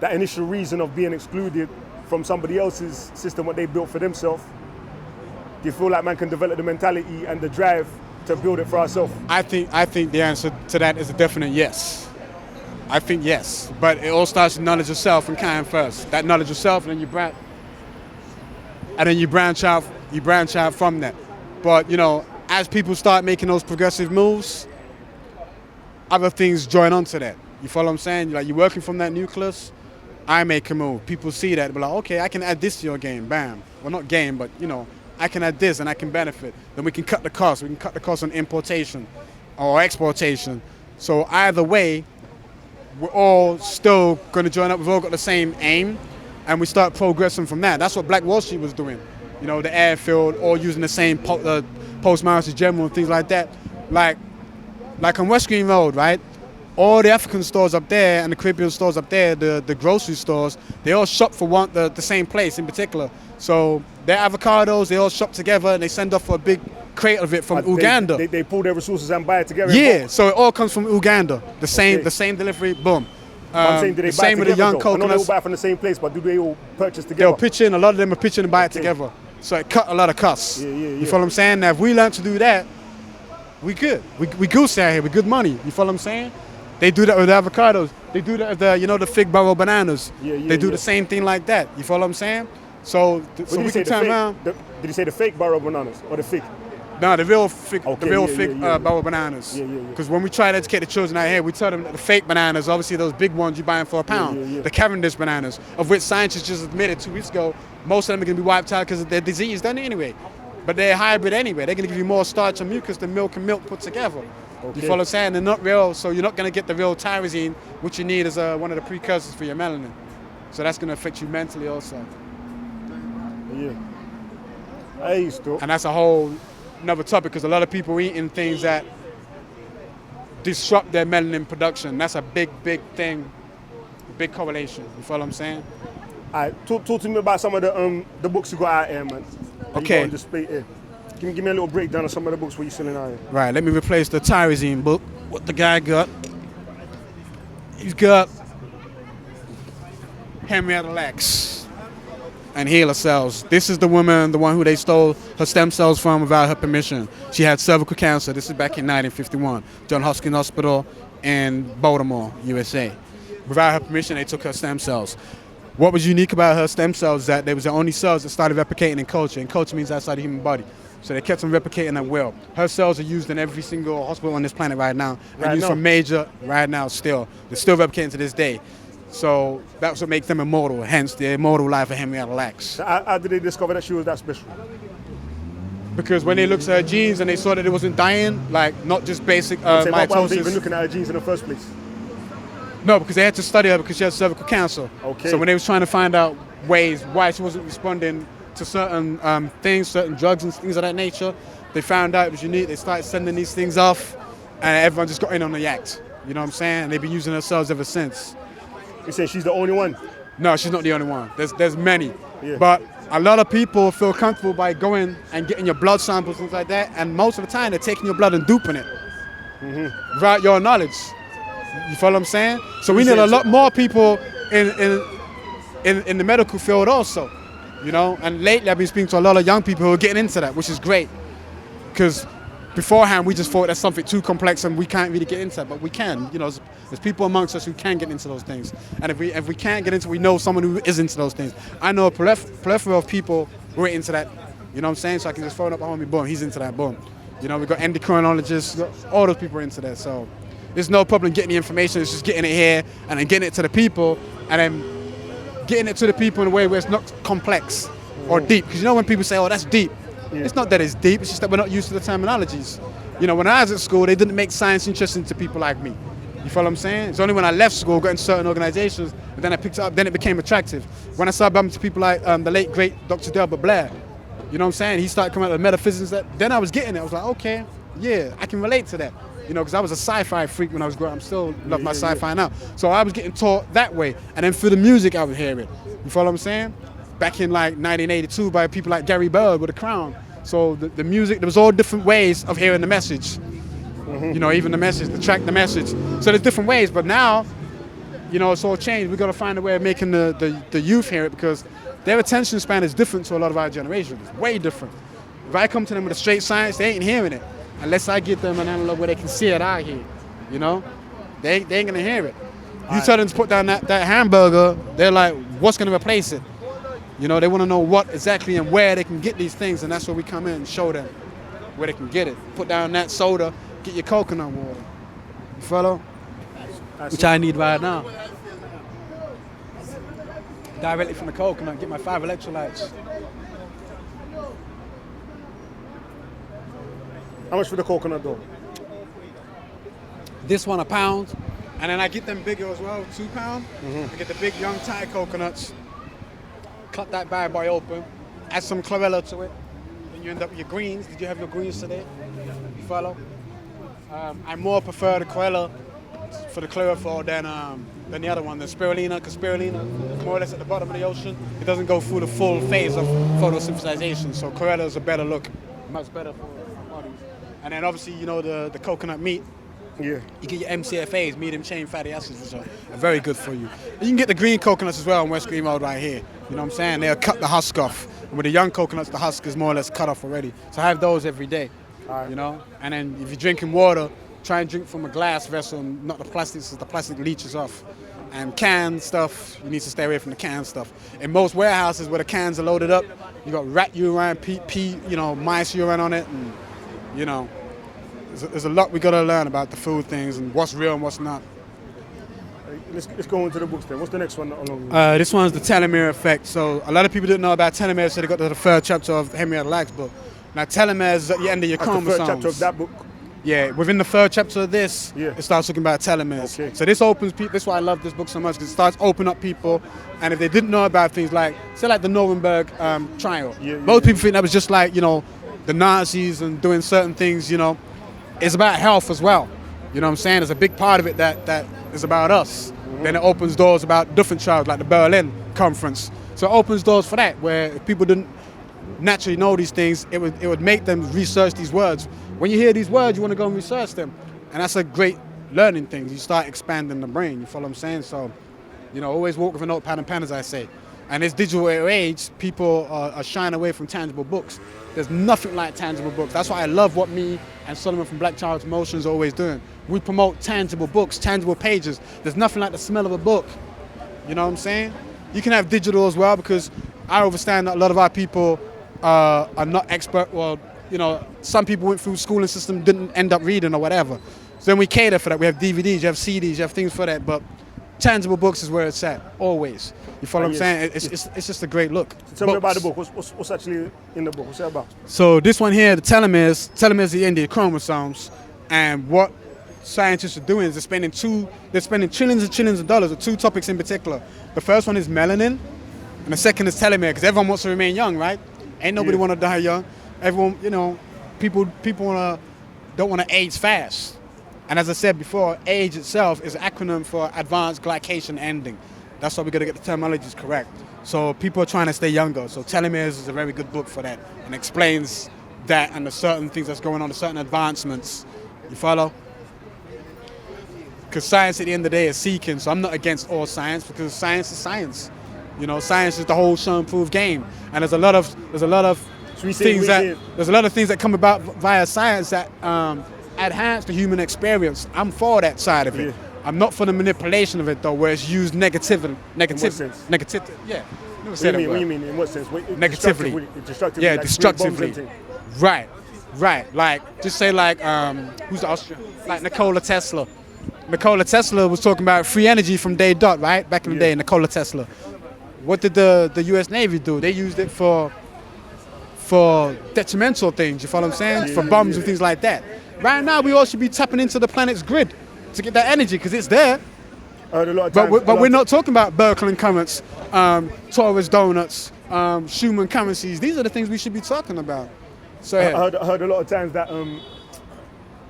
that initial reason of being excluded from somebody else's system, what they built for themselves, do you feel like man can develop the mentality and the drive to build it for ourselves? I think the answer to that is a definite yes. I think yes, but it all starts with knowledge of self and kind first. That knowledge of self, and then you branch out from that. But you know, as people start making those progressive moves, other things join onto that. You follow what I'm saying? Like, you're working from that nucleus, I make a move. People see that, they're like, okay, I can add this to your game, bam. Well, not game, but you know, I can add this and I can benefit. Then we can cut the cost. We can cut the cost on importation or exportation. So either way, we're all still going to join up. We've all got the same aim, and we start progressing from that. That's what Black Wall Street was doing. You know, the airfield, all using the same postmasters general and things like that. Like on West Green Road, right? All the African stores up there and the Caribbean stores up there, the grocery stores, they all shop for the same place in particular. So their avocados, they all shop together and they send off for a big crate of it from Uganda. They pull their resources and buy it together. Yeah, so it all comes from Uganda. The same delivery, boom. I'm saying, do they the buy same with the young coconuts? I know they all coconuts. buy from the same place, but do they all purchase together? They'll pitch in, a lot of them are pitching and buy it together. So it cut a lot of costs. Yeah. You follow what I'm saying? Now if we learn to do that, we good. We goose out here with good money. You follow what I'm saying? They do that with the avocados. They do that with the fig barrel bananas. They do the same thing like that. You follow what I'm saying? So we can turn around. Did you say the fake barrel bananas or the fig? No, the real fig, Okay, barrel bananas. Because when we try to educate the children out here, we tell them that the fake bananas, obviously those big ones you're buying for £1, the Cavendish bananas, of which scientists just admitted 2 weeks ago, most of them are going to be wiped out because of their disease, don't they, anyway? But they're hybrid anyway. They're going to give you more starch and mucus than milk and milk put together. You follow what I'm saying? They're not real, so you're not going to get the real tyrosine, which you need as one of the precursors for your melanin. So that's going to affect you mentally also. And that's a whole another topic, because a lot of people are eating things that disrupt their melanin production. That's a big thing, big correlation. You follow what I'm saying? All right, talk to me about some of the books you got out here, man. Okay. On display here. Give me a little breakdown of some of the books what you're selling out here. Right, let me replace the tyrosine book. What the guy got. You've got Henrietta Lacks and HeLa cells. This is the woman, the one who they stole her stem cells from without her permission. She had cervical cancer. This is back in 1951. John Hopkins Hospital in Baltimore, USA. Without her permission, they took her stem cells. What was unique about her stem cells is that they was the only cells that started replicating in culture, and culture means outside the human body. So they kept on replicating at will. Her cells are used in every single hospital on this planet right now, and used for major, right now still. They're still replicating to this day. So that's what makes them immortal, hence the immortal life of Henrietta Lacks. So how did they discover that she was that special? Because when they looked at her genes and they saw that it wasn't dying, like not just basic mitosis. Why was they even looking at her genes in the first place? No, because they had to study her because she had cervical cancer. Okay. So when they was trying to find out ways why she wasn't responding to certain things, certain drugs and things of that nature, they found out it was unique. They started sending these things off, and everyone just got in on the act. You know what I'm saying? And they've been using her cells ever since. You say she's the only one? No, she's not the only one. There's many. Yeah. But a lot of people feel comfortable by going and getting your blood samples, things like that, and most of the time they're taking your blood and duping it without your knowledge. You follow what I'm saying? So we need a lot more people in the medical field also, you know? And lately I've been speaking to a lot of young people who are getting into that, which is great. Because beforehand we just thought that's something too complex and we can't really get into that, but we can. You know, there's people amongst us who can get into those things. And if we can't get into it, we know someone who is into those things. I know a plethora of people who are into that, you know what I'm saying? So I can just phone up a homie, boom, he's into that, boom. You know, we've got endocrinologists, all those people are into that, so. There's no problem getting the information, it's just getting it here and then getting it to the people and then getting it to the people in a way where it's not complex or deep. Because you know when people say, oh, that's deep. Yeah. It's not that it's deep, it's just that we're not used to the terminologies. You know, when I was at school, they didn't make science interesting to people like me. You follow what I'm saying? It's only when I left school, got into certain organizations, and then I picked it up, then it became attractive. When I started bumping to people like the late, great Dr. Delbert Blair, you know what I'm saying? He started coming out with metaphysics, then I was getting it. I was like, okay, yeah, I can relate to that. You know, because I was a sci-fi freak when I was growing up. I'm still love my sci-fi now. So I was getting taught that way. And then through the music, I would hear it. You follow what I'm saying? Back in like 1982 by people like Gary Bird with The Crown. So the music, there was all different ways of hearing the message. You know, even the message, the track, the message. So there's different ways. But now, you know, it's all changed. We've got to find a way of making the youth hear it because their attention span is different to a lot of our generation. It's way different. If I come to them with a straight science, they ain't hearing it. Unless I get them an analog where they can see it out here, you know? They ain't gonna hear it. You tell them to put down that hamburger, they're like, what's gonna replace it? You know, they wanna know what exactly and where they can get these things, and that's where we come in and show them where they can get it. Put down that soda, get your coconut water. You follow? Which I need right now. Directly from the coconut, get my 5 electrolytes. How much for the coconut though? This one £1, and then I get them bigger as well, £2. I get the big young Thai coconuts, cut that bad boy open, add some chlorella to it, then you end up with your greens. Did you have your greens today? You follow? I more prefer the chlorella for the chlorophyll than the other one, the spirulina, because spirulina is more or less at the bottom of the ocean. It doesn't go through the full phase of photosynthesization, so chlorella is a better look, much better for our bodies. And then obviously, you know, the coconut meat. Yeah. You get your MCFAs, medium chain fatty acids, which are very good for you. And you can get the green coconuts as well on West Green Road right here. You know what I'm saying? They'll cut the husk off. And with the young coconuts, the husk is more or less cut off already. So I have those every day, you know? And then if you're drinking water, try and drink from a glass vessel, not the plastic, so the plastic leaches off. And canned stuff, you need to stay away from the canned stuff. In most warehouses where the cans are loaded up, you got rat urine, you know, mice urine on it, and you know, there's a lot we got to learn about the food things and what's real and what's not. Let's go into the books then. What's the next one along? This one's the telomere effect. So a lot of people didn't know about telomeres, so they got to the 3rd chapter of Henrietta Lacks' book. Now telomeres is at the end of your chromosomes. The 3rd chapter of that book? Yeah, within the 3rd chapter of this, it starts talking about telomeres. Okay. So this opens people, that's why I love this book so much, because it starts opening up people, and if they didn't know about things like, say like the Nuremberg trial, most people think that was just like, you know, the Nazis and doing certain things, you know. It's about health as well. You know what I'm saying? There's a big part of it that is about us. Then it opens doors about different trials, like the Berlin Conference. So it opens doors for that, where if people didn't naturally know these things, it would make them research these words. When you hear these words, you want to go and research them. And that's a great learning things. You start expanding the brain. You follow what I'm saying? So, you know, always walk with a notepad and pen, as I say. And this digital age, people are shying away from tangible books. There's nothing like tangible books. That's why I love what me and Solomon from Black Child's Motions are always doing. We promote tangible books, tangible pages. There's nothing like the smell of a book. You know what I'm saying? You can have digital as well, because I understand that a lot of our people are not expert. Well, you know, some people went through schooling system, didn't end up reading or whatever. So then we cater for that. We have DVDs, you have CDs, you have things for that. But tangible books is where it's at, always. You follow what I'm saying? It's just a great look. So tell me about the book. What's actually in the book? What's it about? So this one here, the telomeres the end of the chromosomes, and what scientists are doing is they're spending trillions and trillions of dollars on two topics in particular. The first one is melanin, and the second is telomere, because everyone wants to remain young, right? Ain't nobody want to die young. Everyone, you know, people don't want to age fast. And as I said before, age itself is an acronym for advanced glycation ending. That's why we got to get the terminologies correct. So people are trying to stay younger. So telomeres is a very good book for that, and explains that and the certain things that's going on, the certain advancements. You follow? Because science at the end of the day is seeking. So I'm not against all science, because science is science. You know, science is the whole show and prove game. And there's a lot of things that come about via science that enhance the human experience. I'm for that side of it. Yeah. I'm not for the manipulation of it though, where it's used negatively. Yeah. What do you mean? In what sense? Negatively. Destructively. Yeah, like destructively. Right. Like, just say like, who's the Austrian? Like Nikola Tesla. Nikola Tesla was talking about free energy from day dot, right? Back in the day, Nikola Tesla. What did the U.S. Navy do? They used it for detrimental things, you follow what I'm saying? For bombs and things like that. Right now, we all should be tapping into the planet's grid to get that energy, because it's there. But we're not talking about Birkeland currents, Taurus donuts, Schumann currencies. These are the things we should be talking about. So I heard a lot of times that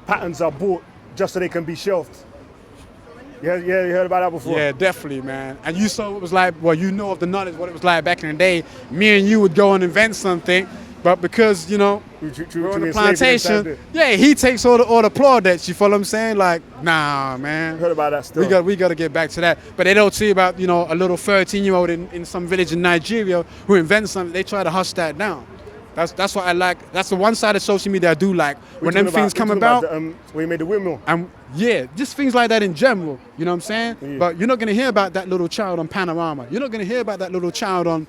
patents are bought just so they can be shelved. Yeah, you heard about that before? Yeah, definitely, man. And you saw what it was like, well, you know of the knowledge, what it was like back in the day. Me and you would go and invent something, but because, you know, we're on the plantation, he takes all the plaudits, you follow what I'm saying? Like, nah, man. Heard about that stuff. We got to get back to that. But they don't see about, you know, a little 13-year-old in some village in Nigeria who invents something. They try to hush that down. That's what I like. That's the one side of social media I do like. When them things come about, when you made the windmill. And yeah, just things like that in general. You know what I'm saying? Yeah. But you're not going to hear about that little child on Panorama. You're not going to hear about that little child on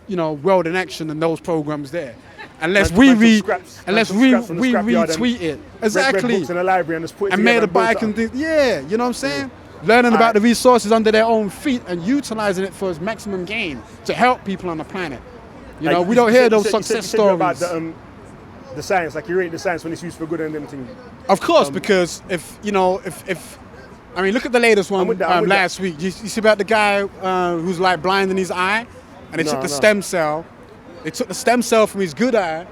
you know, World in Action and those programs there, unless we retweet it. Exactly. Books in the library and just put it and made a bike and things. Yeah, you know what I'm saying? Learning about the resources under their own feet and utilizing it for its maximum gain to help people on the planet. You know, we don't hear those success stories. About the science, like you rate the science when it's used for good and them things. Of course, because if I mean, look at the latest one last week. You see about the guy who's like blind in his eye, and they took the stem cell. They took the stem cell from his good eye,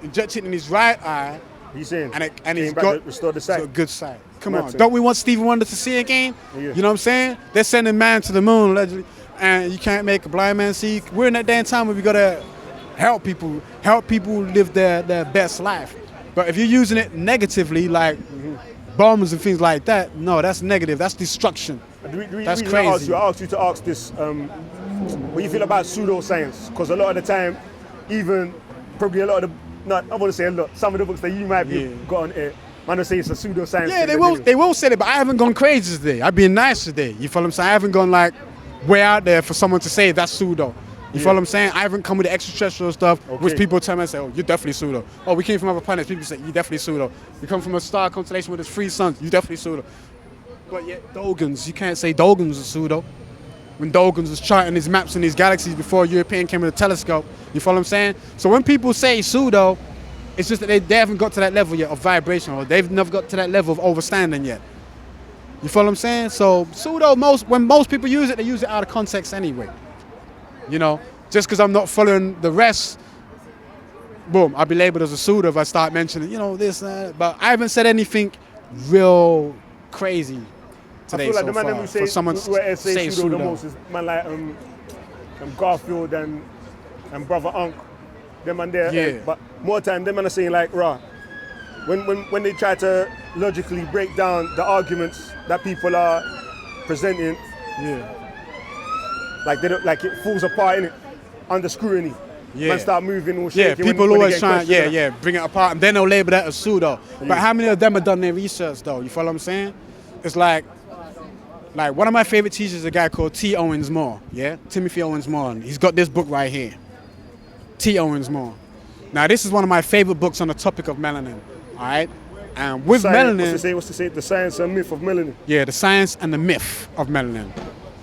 injected it in his right eye. He's saying, and he's got restored the sight. To a good sight. Come on, don't we want Stevie Wonder to see again? Yeah. You know what I'm saying? They're sending man to the moon allegedly, and you can't make a blind man see. We're in that damn time where we gotta help people live their best life. But if you're using it negatively, like bombs and things like that, no, that's negative. That's destruction. That's crazy. I asked you to ask this. What do you feel about pseudoscience? Because a lot of the time, even probably a lot of the, I want to say a lot, some of the books that you might be got on air, man will say it's a pseudoscience. Yeah, they will say it, but I haven't gone crazy today. I've been nice today. You follow what I'm saying? I haven't gone like way out there for someone to say that's pseudo. You follow what I'm saying? I haven't come with the extraterrestrial stuff, which people tell me and say, oh, you're definitely pseudo. Oh, we came from other planets. People say, you're definitely pseudo. You come from a star constellation with its 3 suns. You're definitely pseudo. But yet, Dogans, you can't say Dogans are pseudo. When Dogans was charting his maps in these galaxies before European came with a telescope. You follow what I'm saying? So when people say pseudo, it's just that they haven't got to that level yet of vibration, or they've never got to that level of overstanding yet. You follow what I'm saying? So pseudo, when most people use it, they use it out of context anyway. You know, just because I'm not following the rest, boom, I'll be labeled as a pseudo if I start mentioning, you know, this, but I haven't said anything real crazy today. I feel like the man who say pseudo the most is man like Garfield and Brother Unc, them and there. Yeah. But more time, them man are saying like, rah, when they try to logically break down the arguments that people are presenting, like they don't, like it falls apart in it under scrutiny. Man start moving or shaking. People always try, bring it apart, and then they'll label that as pseudo. But how many of them have done their research though? You follow what I'm saying? It's like one of my favorite teachers is a guy called T. Owens Moore. Yeah, Timothy Owens Moore. And he's got this book right here, T. Owens Moore. Now this is one of my favorite books on the topic of melanin. All right, and with melanin, what's to say? The science and myth of melanin. Yeah, the science and the myth of melanin.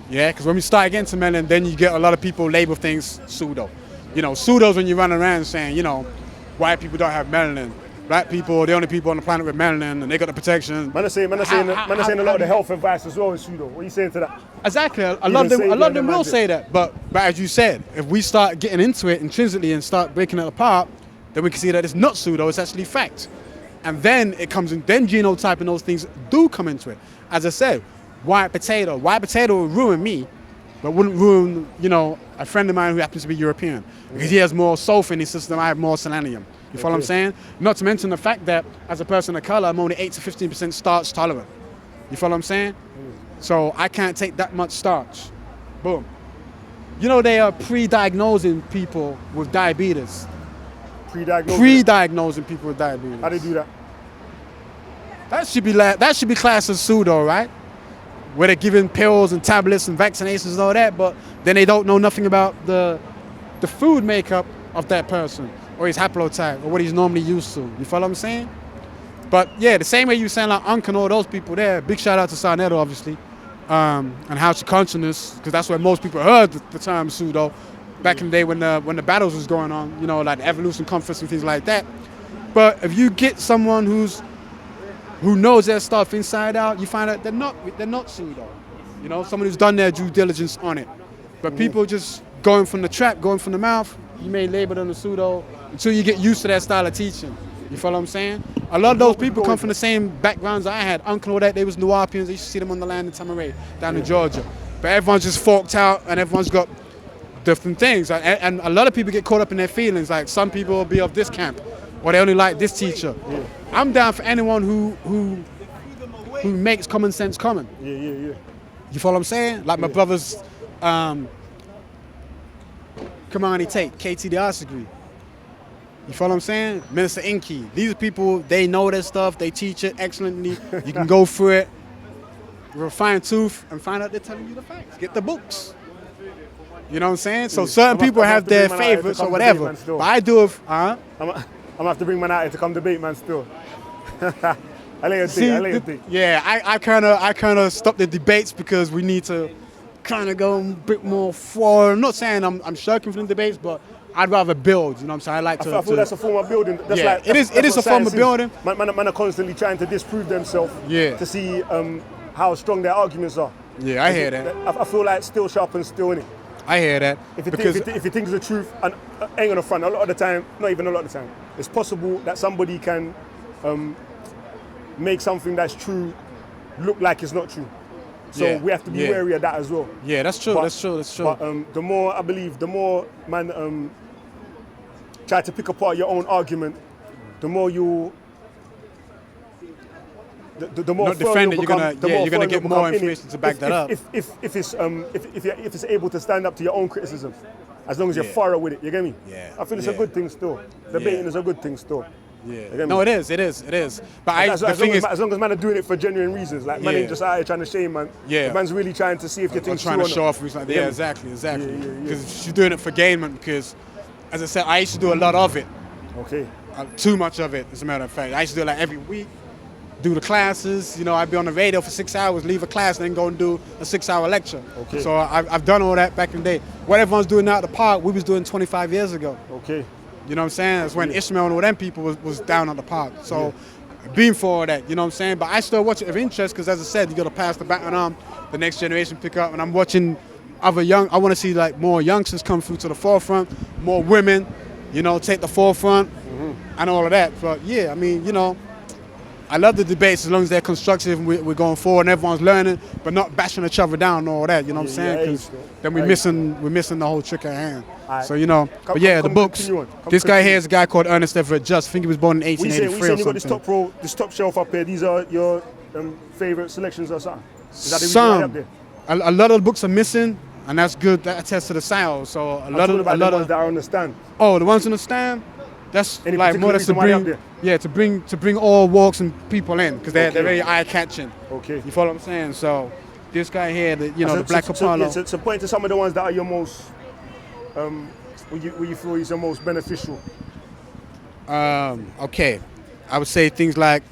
Yeah, because when we start getting to melanin, then you get a lot of people label things pseudo. You know, pseudos when you run around saying, you know, white people don't have melanin. Black people are the only people on the planet with melanin, and they got the protection. Man are saying a lot of the health advice as well is pseudo. What are you saying to that? Exactly. A lot of them will say that. But as you said, if we start getting into it intrinsically and start breaking it apart, then we can see that it's not pseudo, it's actually fact. And then it comes in, then genotype and those things do come into it. As I said, white potato will ruin me, but wouldn't ruin, you know, a friend of mine who happens to be European. Because he has more sulfur in his system, I have more selenium. You follow what I'm saying? Not to mention the fact that as a person of color, I'm only 8 to 15% starch tolerant. You follow what I'm saying? So I can't take that much starch. Boom. You know, they are pre-diagnosing people with diabetes. Pre-diagnosing people with diabetes. How do they do that? That should be classed as pseudo, right? Where they're giving pills and tablets and vaccinations and all that, but then they don't know nothing about the food makeup of that person, or his haplotype, or what he's normally used to. You follow what I'm saying? But yeah, the same way you sound like Unc and all those people there, big shout out to Sarnetto, obviously, and House of Consciousness, because that's where most people heard the term pseudo back in the day when the battles was going on, you know, like the Evolution Conference and things like that. But if you get someone who knows their stuff inside out, you find out they're not pseudo. You know, someone who's done their due diligence on it. But people just going from the trap, going from the mouth, you may label them as pseudo until you get used to that style of teaching. You follow what I'm saying? A lot of those people come from the same backgrounds I had. Uncle, all that, they was Nuwapians. I used to see them on the land in Tamaray, down in Georgia. But everyone's just forked out and everyone's got different things. And a lot of people get caught up in their feelings. Like some people will be of this camp, or they only like this teacher. Yeah. I'm down for anyone who makes common sense common. Yeah. You follow what I'm saying? Like my brother's Kamani Tate, KT the arts degree. You follow what I'm saying? Minister Inky. These are people, they know their stuff, they teach it excellently. You can go through it with a fine tooth and find out they're telling you the facts. Get the books. You know what I'm saying? So certain people have their favorites or whatever. But I do it, I'm gonna have to bring man out here to come debate, man, still. I lay a thing. Yeah, I kind of stop the debates because we need to kind of go a bit more forward. I'm not saying I'm shirking from the debates, but I'd rather build, you know what I'm saying? I feel that's a form of building. It is a form of building. Man are constantly trying to disprove themselves to see how strong their arguments are. Yeah, I hear that. I feel like still sharp and still in it. I hear that. If you think it's the truth, and ain't gonna front, a lot of the time, not even a lot of the time, it's possible that somebody can make something that's true look like it's not true. So we have to be wary of that as well. Yeah, that's true. That's true. But the more man try to pick apart your own argument, the more you. The more not defend it, you're gonna get more information to back that up. If it's able to stand up to your own criticism, as long as you're thorough with it, you get me? Yeah. I feel it's a good thing still. Debating is a good thing still. Yeah. No, it is. But as long as man are doing it for genuine reasons, like man ain't just out here trying to shame man. Yeah. The man's really trying to see if you think trying to show off. Yeah, exactly. Because she's doing it for gain, man. Because, as I said, I used to do a lot of it. Okay. Too much of it, as a matter of fact. I used to do it like every week. Do the classes, you know, I'd be on the radio for 6 hours, leave a class, and then go and do a 6-hour lecture. Okay. So I've done all that back in the day. What everyone's doing now at the park, we was doing 25 years ago. Okay. You know what I'm saying? That's when Ishmael and all them people was down at the park. So being for all that, you know what I'm saying? But I still watch it of interest because, as I said, you got to pass the baton on, the next generation pick up, and I'm watching I want to see like more youngsters come through to the forefront, more women, you know, take the forefront and all of that. But yeah, I mean, you know, I love the debates as long as they're constructive and we're going forward and everyone's learning, but not bashing each other down and all that. You know what I'm saying? Because then we're missing the whole trick at hand. So you know, but yeah, the books. This guy here is a guy called Ernest Everett Just. I think he was born in 1883 we saying you got this top row, this top shelf up here. These are your favorite selections or something? Is that the reason why up there? A lot of the books are missing, and that's good. That attests to the sales. So a lot of the ones that are on the stand. Oh, the ones on the stand. That's Any like more or less to bring, to bring all walks and people in, because they're very eye catching. Okay. You follow what I'm saying? So this guy here, the Black Apollo. So point to some of the ones that are your most, where you feel is the most beneficial. Okay, I would say things like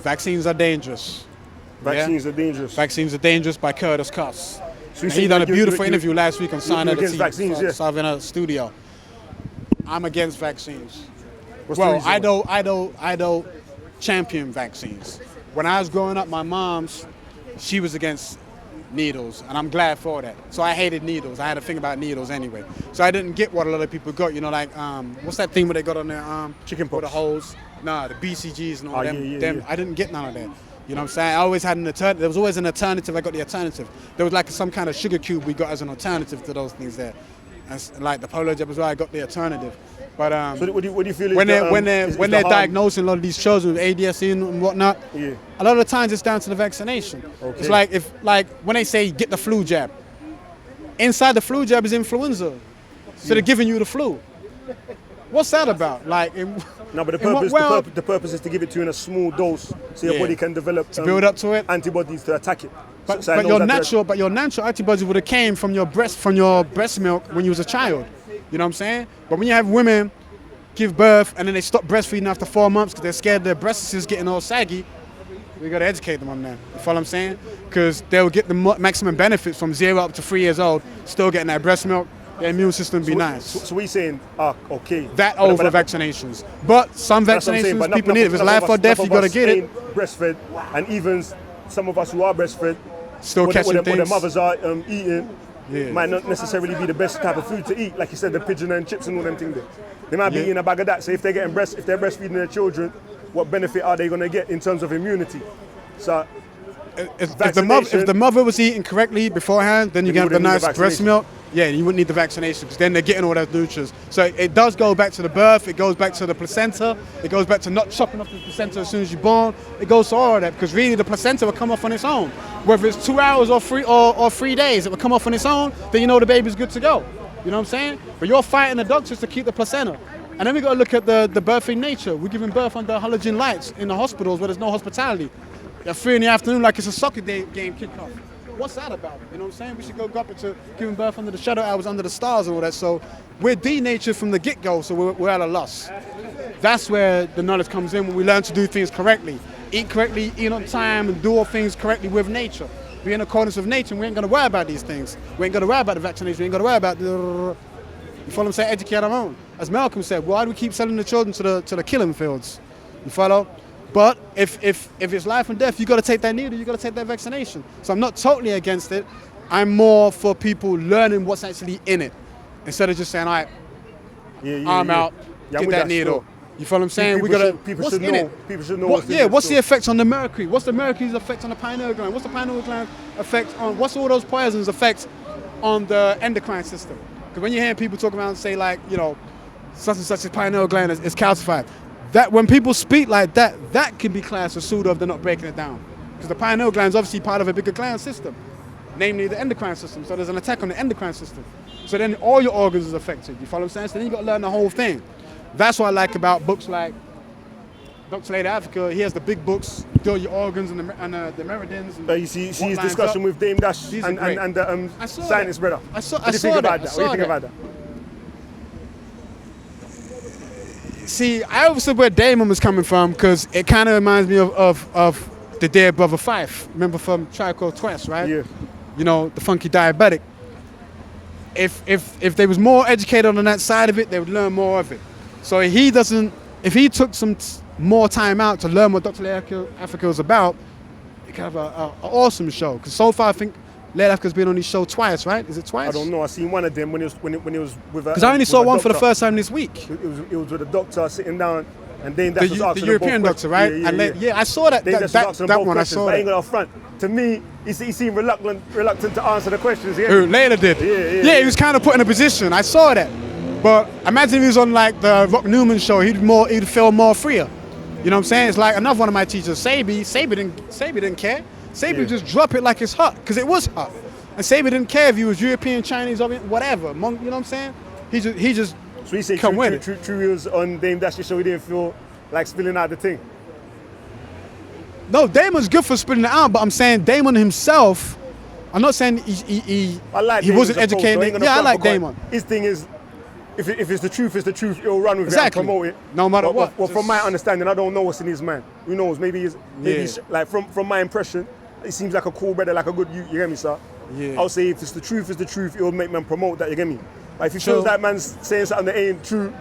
vaccines are dangerous. Vaccines are dangerous. Vaccines are dangerous by Curtis Cuss. So he done a beautiful interview last week on Sign of the Team. Vaccines, yeah. Savannah Studio. I'm against vaccines. What's the reason? I don't champion vaccines. When I was growing up, my mom's, she was against needles, and I'm glad for that. So I hated needles. I had a thing about needles anyway. So I didn't get what a lot of people got. You know, like what's that thing where they got on their arm? Chicken pox. With the holes. Nah, the BCGs and all them. Yeah. I didn't get none of that. You know what I'm saying? I always had an alternative. There was always an alternative. I got the alternative. There was like some kind of sugar cube we got as an alternative to those things there. And like the polio jab as well, I got the alternative. But so what do you feel when they're diagnosing a lot of these children with ADSC and whatnot, a lot of the times it's down to the vaccination. Okay. It's like when they say get the flu jab, inside the flu jab is influenza, so they're giving you the flu. What's that about? Like, no, but the purpose is to give it to you in a small dose, so your body can develop to build up to it, antibodies to attack it. But your natural antibodies would have came from your breast milk when you was a child. You know what I'm saying? But when you have women give birth and then they stop breastfeeding after 4 months because they're scared their breasts is getting all saggy, we got to educate them on that. You follow what I'm saying? Because they'll get the maximum benefits from 0 up to 3 years old, still getting that breast milk. Their immune system be nice. So we're saying, okay. That over vaccinations. But some vaccinations people need. If it's life or death, you got to get it. Breastfed, and even some of us who are breastfed, still catching things. What their mothers are eating might not necessarily be the best type of food to eat. Like you said, the pigeon and chips and all them things there. They might be eating a bag of that. So if they're breastfeeding their children, what benefit are they going to get in terms of immunity? So if the mother was eating correctly beforehand, then you get the nice breast milk. Yeah, you wouldn't need the vaccination because then they're getting all those nutrients. So it does go back to the birth, it goes back to the placenta, it goes back to not chopping off the placenta as soon as you're born. It goes to all of that because really the placenta will come off on its own. Whether it's 2 hours or 3 days, it will come off on its own, then you know the baby's good to go. You know what I'm saying? But you're fighting the doctors to keep the placenta. And then we got to look at the birthing nature. We're giving birth under halogen lights in the hospitals where there's no hospitality. At 3 in the afternoon like it's a soccer game kickoff. What's that about? You know what I'm saying? We should go up into giving birth under the shadow hours, under the stars and all that. So we're denatured from the get-go, so we're at a loss. That's where the knowledge comes in when we learn to do things correctly. Eat correctly, eat on time, and do all things correctly with nature. Be in accordance with nature, and we ain't going to worry about these things. We ain't going to worry about the vaccination. We ain't going to worry about the... You follow what I'm saying? Educate our own. As Malcolm said, why do we keep selling the children to the killing fields? You follow? But if it's life and death, you got to take that needle, you got to take that vaccination. So I'm not totally against it. I'm more for people learning what's actually in it, instead of just saying, all right, arm out, get that needle. Still. You follow what I'm saying? People should know. People should know what's in it. What's the effect on the mercury? What's the mercury's effect on the pineal gland? What's the pineal gland effect on? What's all those poisons effect on the endocrine system? Because when you hear people talk around and say like, you know, such and such as pineal gland is calcified. That when people speak like that, that can be classed as pseudo if they're not breaking it down. Because the pineal gland is obviously part of a bigger gland system, namely the endocrine system. So there's an attack on the endocrine system. So then all your organs is affected. You follow what I'm saying? So then you got to learn the whole thing. That's what I like about books like Dr. Lady Africa. He has the big books, do your organs and the meridians. And you see his discussion with Dame Dash and the scientist brother. What do you think about that? See, I understood where Damon was coming from because it kind of reminds me of the dear brother Fife. Remember from Qeq Nubar, right? Yeah. You know, the funky diabetic. If they was more educated on that side of it, they would learn more of it. So if he took some more time out to learn what Dr. Lady Africa was about, it kind of an awesome show. Because so far, I think Lady Africa's been on his show twice, right? Is it twice? I don't know. I seen one of them when it was with. Because I only saw one for the first time this week. It was with a doctor sitting down, And Dame Dash was asking the European doctor, right? Yeah, I saw that. That one I saw. But I ain't gonna front. To me, he seemed reluctant to answer the questions. Who, Layla did? Yeah, he was kind of put in a position. I saw that. But imagine if he was on like the Rock Newman show, he'd feel more freer. You know what I'm saying? It's like another one of my teachers, Sabi didn't care. Sabi would just drop it like it's hot, because it was hot. And Sabi didn't care if he was European, Chinese, or whatever. You know what I'm saying? He just so he said True was on Dame Dash's show, he didn't feel like spilling out the thing. No, Damon's good for spilling it out, but I'm saying Damon himself, I'm not saying he wasn't educated. Yeah, I like Damon. His thing is, if it's the truth, it's the truth. He'll run with it and promote it. No matter what. Well, from my understanding, I don't know what's in his mind. Who knows? Maybe he's like from my impression, it seems like a cool brother, like a good you get me, sir? Yeah. I'll say if it's the truth, it's the truth. It'll make man promote that. You get me? But if he feels that man's saying something that ain't true,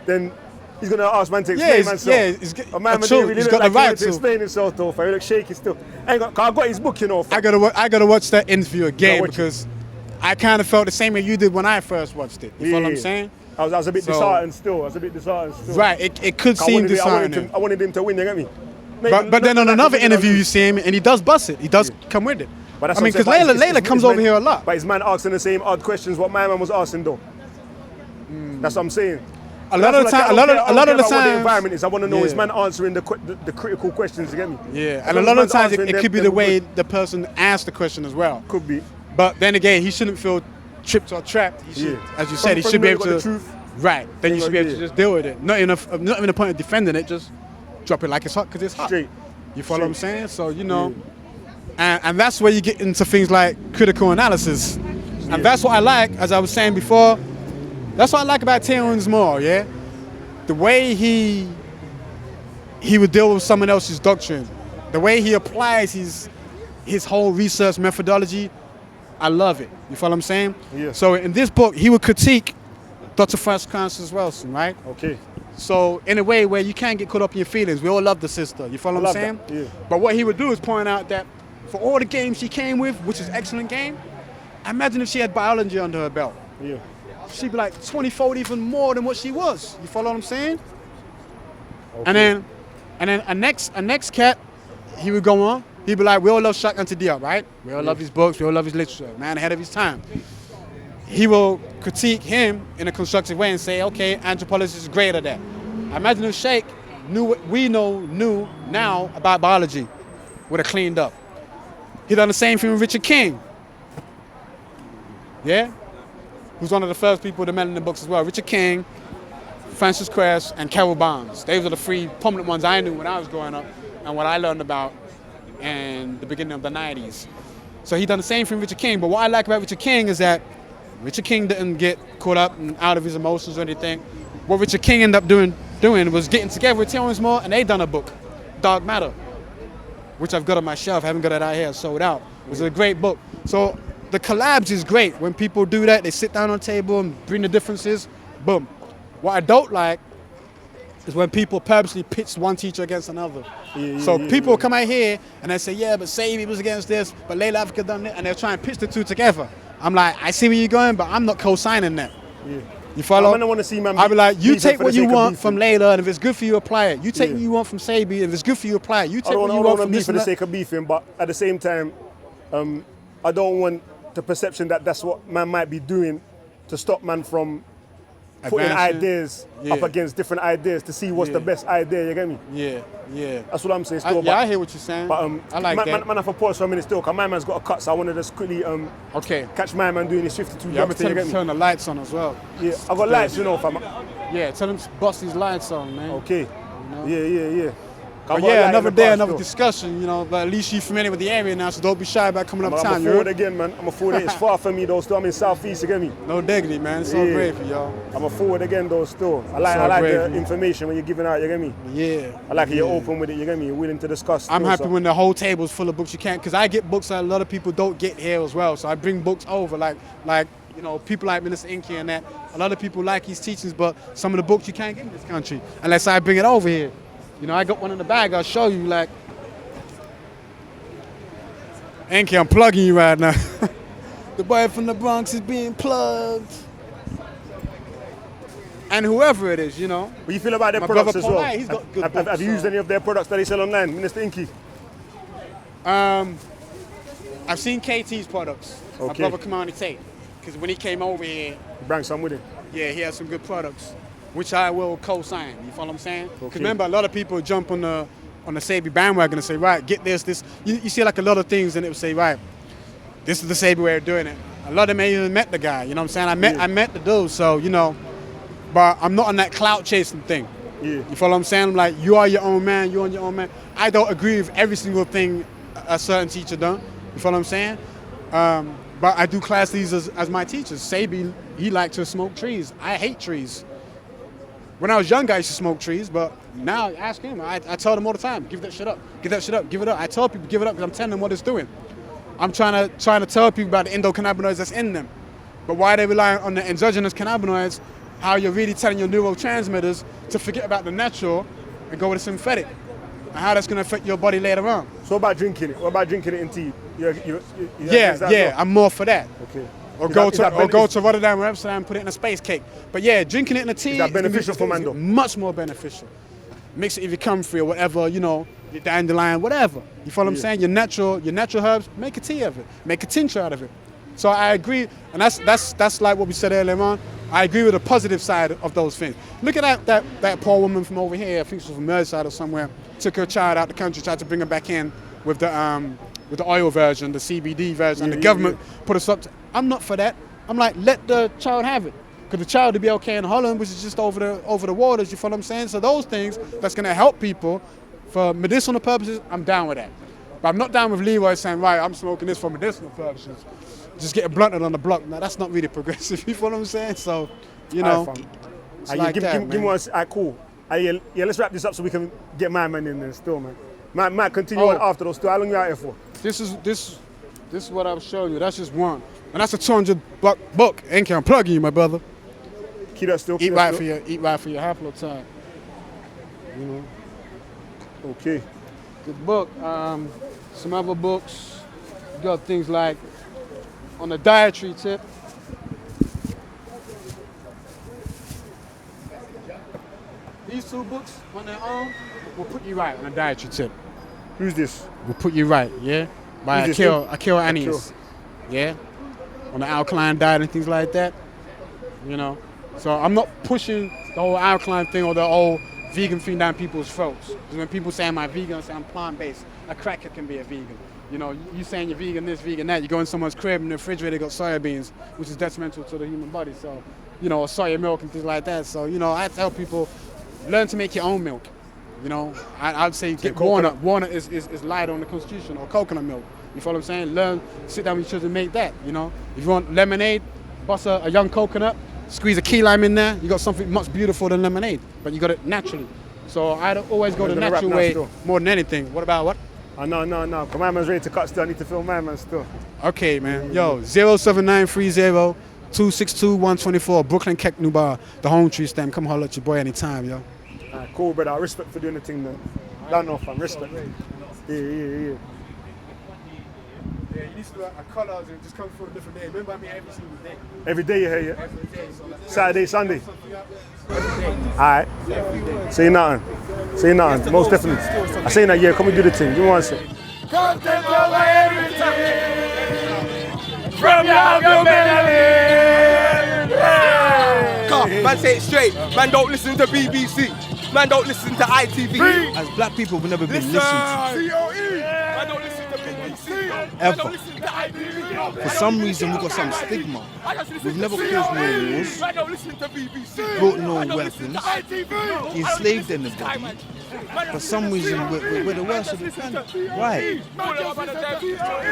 then he's gonna ask man to explain himself. Yeah, a man really he's got the right to explain himself though. He look shaky still. I got his book, you know. I gotta watch that interview again because I kind of felt the same way you did when I first watched it. You know what I'm saying? I was a bit disheartened still. Right, it could seem disheartening. I wanted him to win, you get me? But then on another interview you see him and he does bust it. He does come with it. But I mean, because Layla comes over here a lot. But his man asking the same odd questions what my man was asking though. That's what I'm saying. A lot of the time, what the environment is. I want to know his man answering the critical questions. You get me? Yeah, and a lot of times it could be the way the person asked the question as well. Could be. But then again, he shouldn't feel tripped or trapped. He should, as you said, he should be able to. Truth, right. Then you should be able to just deal with it. Not even the point of defending it. Just drop it like it's hot because it's hot. Straight. You follow what I'm saying? So you know, and that's where you get into things like critical analysis, and that's what I like. As I was saying before, that's what I like about Terrence Moore. Yeah, the way he would deal with someone else's doctrine, the way he applies his whole research methodology. I love it. You follow what I'm saying? Yeah. So in this book, he would critique Dr. Francis Wilson, right? Okay. So in a way where you can't get caught up in your feelings. We all love the sister. You follow what I'm saying? Yeah. But what he would do is point out that for all the games she came with, which is excellent game, imagine if she had biology under her belt. Yeah. She'd be like 20-fold even more than what she was. You follow what I'm saying? Okay. And then a next cat, he would go on. He'd be like, we all love Shotgun to Diop, right? We all love his books, we all love his literature, man ahead of his time. He will critique him in a constructive way and say, okay, anthropology is great at that. Imagine if Qeq knew what we knew now about biology, would have cleaned up. He done the same thing with Richard King. Yeah? Who's one of the first people to mention the books as well. Richard King, Francis Cress, and Carol Barnes. Those are the three prominent ones I knew when I was growing up and what I learned about in the beginning of the 90s. So he done the same thing with Richard King, but what I like about Richard King is that Richard King didn't get caught up and out of his emotions or anything. What Richard King ended up doing was getting together with Terrence Moore and they done a book, Dark Matter, which I've got on my shelf. I haven't got it out here, sold out. It was a great book. So the collabs is great. When people do that, they sit down on a table and bring the differences, boom. What I don't like is when people purposely pitch one teacher against another. People come out here and they say, yeah, but Sabi was against this, but Layla Africa done it, and they'll try and pitch the two together. I'm like, I see where you're going, but I'm not co-signing that. Yeah. You follow? I don't want to see man. I'll be like, you take what you want from Layla, and if it's good for you, apply it. You take what you want from Sabi, and if it's good for you, apply it. You take what you want from this for the sake of beefing, but at the same time, I don't want the perception that that's what man might be doing to stop man from putting ideas up against different ideas to see what's the best idea, you get me? Yeah. That's what I'm saying still. I hear what you're saying. But I like that. Man, I have to pause for a minute still, because my man's got a cut, so I want to just quickly catch my man doing his 52 Yeah, I'm thing, you get me? turn the lights on as well. Yeah, I got lights, you know, fam. Yeah, tell him to bust these lights on, man. Okay. You know? Yeah. But yeah, another day, another discussion, you know, but at least you're familiar with the area now, so don't be shy about coming uptown. I'm a forward again, man. I'm a forward. It's far from me, though, still. I'm in Southeast, you get me? No diggity, man. It's all great for y'all. I'm a forward again, though, still. I like the information when you're giving out, you get me? Yeah. I like it, you're open with it, you get me? You're willing to discuss. I'm happy when the whole table's full of books you can't, because I get books that a lot of people don't get here as well, so I bring books over, like you know, people like Minister Inky and that. A lot of people like his teachings, but some of the books you can't get in this country unless I bring it over here. You know, I got one in the bag. I'll show you, like. Inky, I'm plugging you right now. The boy from the Bronx is being plugged. and whoever it is, you know. What do you feel about their My products brother as well? Paul, he's got good Have books, you used any of their products that they sell online, Minister Inky? I've seen KT's products. My Okay. brother Kamani Tate, because when he came over here, He bring some with him. yeah, he has some good products, which I will co-sign. You follow what I'm saying? Because Okay. remember, a lot of people jump on the Sabi bandwagon and say, right, get this. You see like a lot of things, and it would say, right, this is the Sabi way of doing it. A lot of them ain't even met the guy. You know what I'm saying? I met the dude, so you know. But I'm not on that clout chasing thing. Yeah. You follow what I'm saying? I'm like, you are your own man. You're on your own man. I don't agree with every single thing a certain teacher done. You follow what I'm saying? But I do class these as my teachers. Sabi, he liked to smoke trees. I hate trees. When I was younger, I used to smoke trees, but now ask him. I tell them all the time, give that shit up, give that shit up, give it up. I tell people give it up because I'm telling them what it's doing. I'm trying to tell people about the endocannabinoids that's in them. But why they rely on the endogenous cannabinoids, how you're really telling your neurotransmitters to forget about the natural and go with the synthetic, and how that's going to affect your body later on. So what about drinking it? What about drinking it in tea? Yeah, I'm more for that. Okay. Or go to Rotterdam or Amsterdam and put it in a space cake. But yeah, drinking it in a tea is that beneficial for man though? Much more beneficial. Mix it if you comfrey or whatever, you know, your dandelion, whatever. You follow what I'm saying? Your natural herbs, make a tea of it, make a tincture out of it. So I agree, and that's like what we said earlier on. I agree with the positive side of those things. Look at that poor woman from over here. I think she was from Merseyside or somewhere. Took her child out the country, tried to bring her back in with the oil version, the CBD version. The government put us up to. I'm not for that. I'm like, let the child have it. Because the child will be okay in Holland, which is just over the waters, you follow what I'm saying? So those things that's going to help people for medicinal purposes, I'm down with that. But I'm not down with Leroy saying, right, I'm smoking this for medicinal purposes. Just getting blunted on the block. Now, that's not really progressive, you follow what I'm saying? So, you know, it's like give me one, cool. Yeah, let's wrap this up so we can get my man in there still, man. Might continue on after those two. How long you out here for? This is what I was showing you. That's just one. And that's a 200 book. Ain't I'm plugging you, my brother. Keep that still. Eat right for your haplotype. You know. Okay. Good book. Some other books. You got things like on the dietary tip. These two books on their own will put you right on a dietary tip. Who's this? Will put you right, yeah? By Qeq Nubar, yeah? On the alkaline diet and things like that, you know? So I'm not pushing the whole alkaline thing or the whole vegan thing down people's throats. Because when people say I'm vegan, I say I'm plant-based. A cracker can be a vegan. You know, you saying you're vegan this, vegan that, you go in someone's crib and the refrigerator got soya beans, which is detrimental to the human body. So, you know, or soya milk and things like that. So, you know, I tell people, learn to make your own milk. You know, I'd say get walnut. Walnut is light on the constitution, or coconut milk. You follow what I'm saying? Learn, sit down with each other and make that, you know. If you want lemonade, bust a young coconut, squeeze a key lime in there, you got something much beautiful than lemonade, but you got it naturally. So I'd always go the natural way more than anything. What about what? No. My man's ready to cut still. I need to film my man still. Okay, man. Yo, 07930 262-124, Brooklyn Qeq Nubar, the home tree stem. Come holler at your boy anytime, yo. Cool, brother. I respect for doing the thing, man. Don't know, fam. Respect. Yeah. Yeah, you need to like colours and just come for a different day. Remember me every single day. Every day you hear, yeah? Every day. So like, Saturday, Sunday. Alright. Say nothing. Most definitely. I say that, yeah. Come and do the thing. Give me one sec. Content over everything. From your melody. Man, say it straight. Man, don't listen to BBC. Man, don't listen to ITV. As black people, we've never been listened to. COE. Man, don't listen to BBC. Man, don't listen to ITV. For some reason, we've got some stigma. We've never caused no wars, Man, don't listen to BBC. brought no weapons, enslaved anybody. For some reason, we're the worst of the planet. Why?